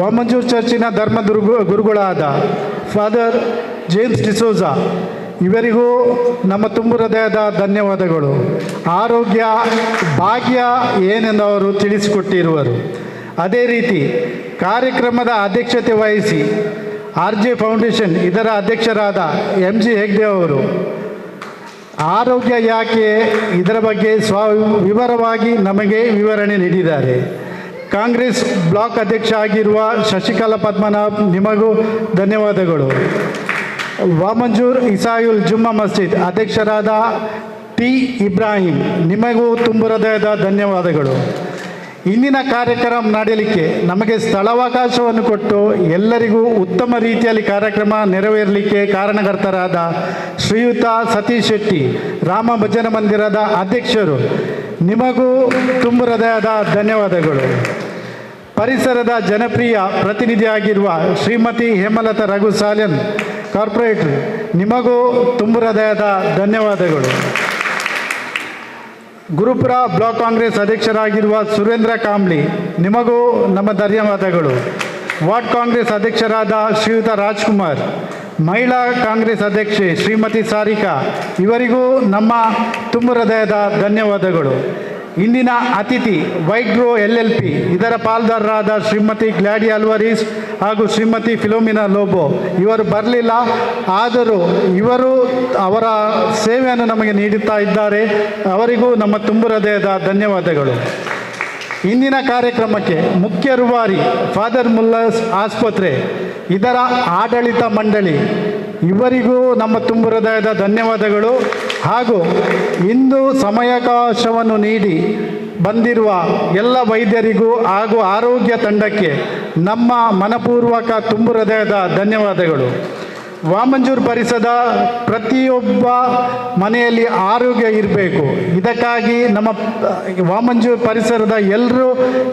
[SPEAKER 7] ವಾಮಂಜೂರ್ ಚರ್ಚಿನ ಧರ್ಮ ಗುರುಗಳಾದ ಫಾದರ್ ಜೇಮ್ಸ್ ಡಿಸೋಜಾ ಇವರಿಗೂ ನಮ್ಮ ತುಂಬು ಹೃದಯದ ಧನ್ಯವಾದಗಳು. ಆರೋಗ್ಯ ಭಾಗ್ಯ ಏನೆಂದು ಅವರು ತಿಳಿಸಿಕೊಟ್ಟಿರುವರು. ಅದೇ ರೀತಿ ಕಾರ್ಯಕ್ರಮದ ಅಧ್ಯಕ್ಷತೆ ವಹಿಸಿ RG ಫೌಂಡೇಶನ್ ಇದರ ಅಧ್ಯಕ್ಷರಾದ MG ಹೆಗ್ಡೆ ಅವರು ಆರೋಗ್ಯ ಯಾಕೆ ಇದರ ಬಗ್ಗೆ ವಿವರವಾಗಿ ನಮಗೆ ವಿವರಣೆ ನೀಡಿದ್ದಾರೆ. ಕಾಂಗ್ರೆಸ್ ಬ್ಲಾಕ್ ಅಧ್ಯಕ್ಷ ಆಗಿರುವ ಶಶಿಕಲಾ ಪದ್ಮನಾಭ್, ನಿಮಗೂ ಧನ್ಯವಾದಗಳು. ವಾಮಂಜೂರ್ ಇಸಾಯುಲ್ ಜುಮ್ಮಾ ಮಸ್ಜಿದ್ ಅಧ್ಯಕ್ಷರಾದ T ಇಬ್ರಾಹಿಂ, ನಿಮಗೂ ತುಂಬು ಹೃದಯದ ಧನ್ಯವಾದಗಳು. ಇಂದಿನ ಕಾರ್ಯಕ್ರಮ ನಡೆಯಲಿಕ್ಕೆ ನಮಗೆ ಸ್ಥಳಾವಕಾಶವನ್ನು ಕೊಟ್ಟು ಎಲ್ಲರಿಗೂ ಉತ್ತಮ ರೀತಿಯಲ್ಲಿ ಕಾರ್ಯಕ್ರಮ ನೆರವೇರಲಿಕ್ಕೆ ಕಾರಣಕರ್ತರಾದ ಶ್ರೀಯುತ ಸತೀಶ್ ಶೆಟ್ಟಿ, ರಾಮ ಭಜನ ಮಂದಿರದ ಅಧ್ಯಕ್ಷರು, ನಿಮಗೂ ತುಂಬು ಹೃದಯದ ಧನ್ಯವಾದಗಳು. ಪರಿಸರದ ಜನಪ್ರಿಯ ಪ್ರತಿನಿಧಿಯಾಗಿರುವ ಶ್ರೀಮತಿ ಹೇಮಲತಾ ರಘು ಸಾಲ್ಯನ್ ಕಾರ್ಪೊರೇಟರ್, ನಿಮಗೂ ತುಂಬು ಹೃದಯದ ಧನ್ಯವಾದಗಳು. ಗುರುಪುರ ಬ್ಲಾಕ್ ಕಾಂಗ್ರೆಸ್ ಅಧ್ಯಕ್ಷರಾಗಿರುವ ಸುರೇಂದ್ರ ಕಾಂಬ್ಳಿ, ನಿಮಗೂ ನಮ್ಮ ಧನ್ಯವಾದಗಳು. ವಾರ್ಡ್ ಕಾಂಗ್ರೆಸ್ ಅಧ್ಯಕ್ಷರಾದ ಶ್ರೀಯುತ ರಾಜ್ಕುಮಾರ್, ಮಹಿಳಾ ಕಾಂಗ್ರೆಸ್ ಅಧ್ಯಕ್ಷೆ ಶ್ರೀಮತಿ ಸಾರಿಕಾ, ಇವರಿಗೂ ನಮ್ಮ ತುಂಬು ಹೃದಯದ ಧನ್ಯವಾದಗಳು. ಇಂದಿನ ಅತಿಥಿ ವೈಗ್ರೋ LLP ಇದರ ಪಾಲ್ದಾರರಾದ ಶ್ರೀಮತಿ ಗ್ಲಾಡಿ ಅಲ್ವರೀಸ್ ಹಾಗೂ ಶ್ರೀಮತಿ ಫಿಲೋಮಿನಾ ಲೋಬೋ, ಇವರು ಬರಲಿಲ್ಲ, ಆದರೂ ಇವರು ಅವರ ಸೇವೆಯನ್ನು ನಮಗೆ ನೀಡುತ್ತಾ ಇದ್ದಾರೆ. ಅವರಿಗೂ ನಮ್ಮ ತುಂಬು ಹೃದಯದ ಧನ್ಯವಾದಗಳು. ಇಂದಿನ ಕಾರ್ಯಕ್ರಮಕ್ಕೆ ಮುಖ್ಯ ರೂವಾರಿ ಫಾದರ್ ಮುಲ್ಲರ್ಸ್ ಆಸ್ಪತ್ರೆ ಇದರ ಆಡಳಿತ ಮಂಡಳಿ, ಇವರಿಗೂ ನಮ್ಮ ತುಂಬು ಹೃದಯದ ಧನ್ಯವಾದಗಳು. ಹಾಗೂ ಇಂದು ಸಮಯಾವಕಾಶವನ್ನು ನೀಡಿ ಬಂದಿರುವ ಎಲ್ಲ ವೈದ್ಯರಿಗೂ ಹಾಗೂ ಆರೋಗ್ಯ ತಂಡಕ್ಕೆ ನಮ್ಮ ಮನಪೂರ್ವಕ ತುಂಬು ಹೃದಯದ ಧನ್ಯವಾದಗಳು. ವಾಮಂಜೂರು ಪರಿಸರದ ಪ್ರತಿಯೊಬ್ಬ ಮನೆಯಲ್ಲಿ ಆರೋಗ್ಯ ಇರಬೇಕು. ಇದಕ್ಕಾಗಿ ನಮ್ಮ ವಾಮಂಜೂರು ಪರಿಸರದ ಎಲ್ಲರೂ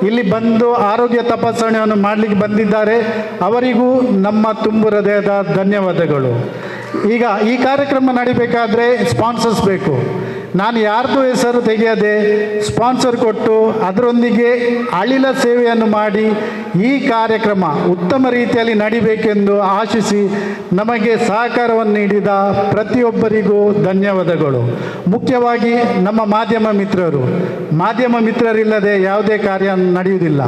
[SPEAKER 7] ಇಲ್ಲಿ ಬಂದು ಆರೋಗ್ಯ ತಪಾಸಣೆಯನ್ನು ಮಾಡಲಿಕ್ಕೆ ಬಂದಿದ್ದಾರೆ. ಅವರಿಗೂ ನಮ್ಮ ತುಂಬು ಹೃದಯದ ಧನ್ಯವಾದಗಳು. ಈಗ ಈ ಕಾರ್ಯಕ್ರಮ ನಡಿಬೇಕಾದ್ರೆ ಸ್ಪಾನ್ಸರ್ಸ್ ಬೇಕು. ನಾನು ಯಾರ್ದು ಹೆಸರು ತೆಗೆಯದೆ ಸ್ಪಾನ್ಸರ್ ಕೊಟ್ಟು ಅದರೊಂದಿಗೆ ಅಳಿಲ ಸೇವೆಯನ್ನು ಮಾಡಿ ಈ ಕಾರ್ಯಕ್ರಮ ಉತ್ತಮ ರೀತಿಯಲ್ಲಿ ನಡಿಬೇಕೆಂದು ಆಶಿಸಿ ನಮಗೆ ಸಹಕಾರವನ್ನು ನೀಡಿದ ಪ್ರತಿಯೊಬ್ಬರಿಗೂ ಧನ್ಯವಾದಗಳು. ಮುಖ್ಯವಾಗಿ ನಮ್ಮ ಮಾಧ್ಯಮ ಮಿತ್ರರಿಲ್ಲದೆ ಯಾವುದೇ ಕಾರ್ಯ ನಡೆಯುವುದಿಲ್ಲ.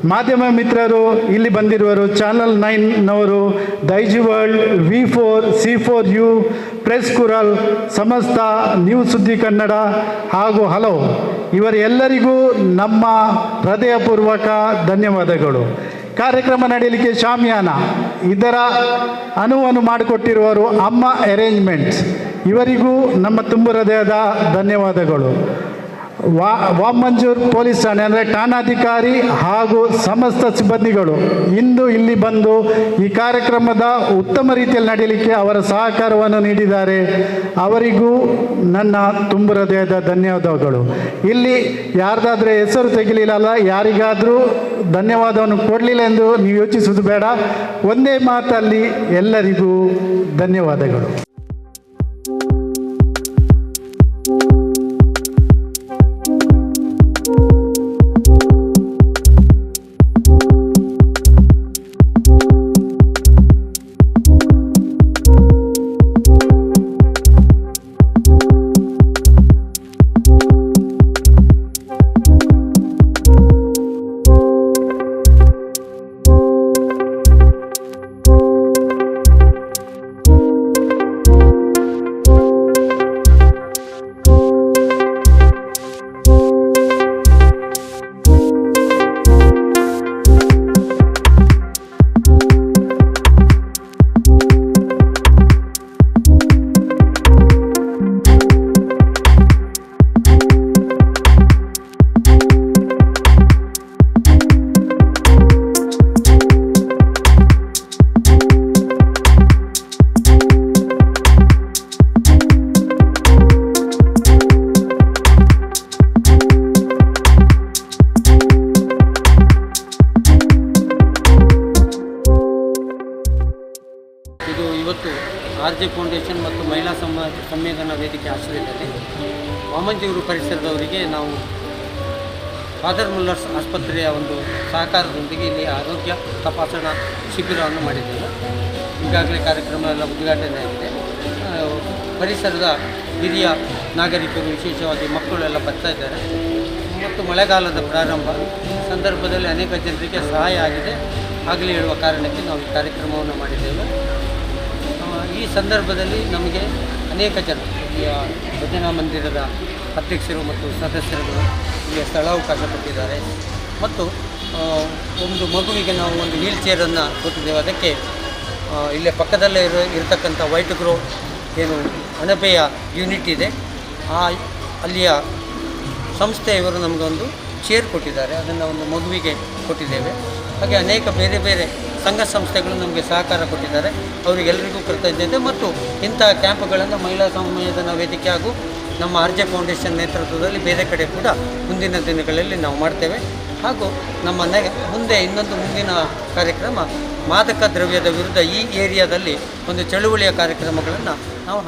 [SPEAKER 9] ಮಾಧ್ಯಮ ಮಿತ್ರರು ಇಲ್ಲಿ ಬಂದಿರುವರು, ಚಾನಲ್ 9ನವರು, Daijiworld, V4, C4U, press Kural, Samastha, news ಸುದ್ದಿ ಕನ್ನಡ ಹಾಗೂ ಹಲವು ಇವರೆಲ್ಲರಿಗೂ ನಮ್ಮ ಹೃದಯಪೂರ್ವಕ ಧನ್ಯವಾದಗಳು. ಕಾರ್ಯಕ್ರಮ ನಡೆಯಲಿಕ್ಕೆ ಶಾಮಿಯಾನ ಇದರ ಅನುವನ್ನು ಮಾಡಿಕೊಟ್ಟಿರುವರು ಅಮ್ಮ ಅರೇಂಜ್ಮೆಂಟ್ಸ್, ಇವರಿಗೂ ನಮ್ಮ ತುಂಬ ಹೃದಯದ ಧನ್ಯವಾದಗಳು. ವಾಮಂಜೂರ್ ಪೊಲೀಸ್ ಠಾಣೆ ಅಂದರೆ ಠಾಣಾಧಿಕಾರಿ ಹಾಗೂ ಸಮಸ್ತ ಸಿಬ್ಬಂದಿಗಳು ಇಂದು ಇಲ್ಲಿ ಬಂದು ಈ ಕಾರ್ಯಕ್ರಮದ ಉತ್ತಮ ರೀತಿಯಲ್ಲಿ ನಡೆಯಲಿಕ್ಕೆ ಅವರ ಸಹಕಾರವನ್ನು ನೀಡಿದ್ದಾರೆ. ಅವರಿಗೂ ನನ್ನ ತುಂಬ ಹೃದಯದ ಧನ್ಯವಾದಗಳು. ಇಲ್ಲಿ ಯಾರ್ದಾದ್ರೆ ಹೆಸರು ತೆಗಿಲಿಲ್ಲ, ಯಾರಿಗಾದರೂ ಧನ್ಯವಾದವನ್ನು ಕೊಡಲಿಲ್ಲ ಎಂದು ನೀವು ಯೋಚಿಸುವುದು ಬೇಡ. ಒಂದೇ ಮಾತಲ್ಲಿ ಎಲ್ಲರಿಗೂ ಧನ್ಯವಾದಗಳು.
[SPEAKER 8] ಇವತ್ತು RJ ಫೌಂಡೇಶನ್ ಮತ್ತು ಮಹಿಳಾ ಸಂವೇದನಾ ವೇದಿಕೆ ಆಶ್ರಯದಲ್ಲಿ ವಾಮಂಜೂರು ಪರಿಸರದವರಿಗೆ ನಾವು ಫಾದರ್ ಮುಲ್ಲರ್ಸ್ ಆಸ್ಪತ್ರೆಯ ಒಂದು ಸಹಕಾರದೊಂದಿಗೆ ಇಲ್ಲಿ ಆರೋಗ್ಯ ತಪಾಸಣಾ ಶಿಬಿರವನ್ನು ಮಾಡಿದ್ದೇವೆ. ಈಗಾಗಲೇ ಕಾರ್ಯಕ್ರಮ ಎಲ್ಲ ಉದ್ಘಾಟನೆ ಆಗಿದೆ. ಪರಿಸರದ ಹಿರಿಯ ನಾಗರಿಕರು, ವಿಶೇಷವಾಗಿ ಮಕ್ಕಳೆಲ್ಲ ಬರ್ತಾ ಇದ್ದಾರೆ ಮತ್ತು ಮಳೆಗಾಲದ ಪ್ರಾರಂಭ ಸಂದರ್ಭದಲ್ಲಿ ಅನೇಕ ಜನರಿಗೆ ಸಹಾಯ ಆಗಿದೆ. ಆಗಲೇ ಹೇಳುವ ಕಾರಣಕ್ಕೆ ನಾವು ಈ ಕಾರ್ಯಕ್ರಮವನ್ನು ಮಾಡಿದ್ದೇವೆ. ಈ ಸಂದರ್ಭದಲ್ಲಿ ನಮಗೆ ಅನೇಕ ಜನ ಇಲ್ಲಿಯ ಭಜನಾ ಮಂದಿರದ ಅಧ್ಯಕ್ಷರು ಮತ್ತು ಸದಸ್ಯರುಗಳು ಇಲ್ಲಿಯ ಸ್ಥಳಾವಕಾಶ ಕೊಟ್ಟಿದ್ದಾರೆ ಮತ್ತು ಒಂದು ಮಗುವಿಗೆ ನಾವು ಒಂದು ವೀಲ್ ಚೇರನ್ನು ಕೊಟ್ಟಿದ್ದೇವೆ. ಅದಕ್ಕೆ ಇಲ್ಲೇ ಪಕ್ಕದಲ್ಲೇ ಇರತಕ್ಕಂಥ ವೈಟ್ ಗ್ರೋ ಏನು ಅಣಬೆಯ ಯೂನಿಟ್ ಇದೆ, ಅಲ್ಲಿಯ ಸಂಸ್ಥೆಯವರು ನಮಗೊಂದು ಚೇರ್ ಕೊಟ್ಟಿದ್ದಾರೆ. ಅದನ್ನು ಒಂದು ಮಗುವಿಗೆ ಕೊಟ್ಟಿದ್ದೇವೆ. ಹಾಗೆ ಅನೇಕ ಬೇರೆ ಬೇರೆ ಸಂಘ ಸಂಸ್ಥೆಗಳು ನಮಗೆ ಸಹಕಾರ ಕೊಟ್ಟಿದ್ದಾರೆ. ಅವರಿಗೆಲ್ಲರಿಗೂ ಕೃತಜ್ಞತೆ. ಮತ್ತು ಇಂಥ ಕ್ಯಾಂಪ್ಗಳನ್ನು ಮಹಿಳಾ ಸಂವೇದನಾ ವೇದಿಕೆ ಹಾಗೂ ನಮ್ಮ RJ ಫೌಂಡೇಶನ್ ನೇತೃತ್ವದಲ್ಲಿ ಬೇರೆ ಕಡೆ ಕೂಡ ಮುಂದಿನ ದಿನಗಳಲ್ಲಿ ನಾವು ಮಾಡ್ತೇವೆ. ಹಾಗೂ ನಮ್ಮ ಮುಂದೆ ಇನ್ನೊಂದು ಮುಂದಿನ ಕಾರ್ಯಕ್ರಮ ಮಾದಕ ದ್ರವ್ಯದ ವಿರುದ್ಧ ಈ ಏರಿಯಾದಲ್ಲಿ ಒಂದು ಚಳುವಳಿಯ ಕಾರ್ಯಕ್ರಮಗಳನ್ನು ನಾವು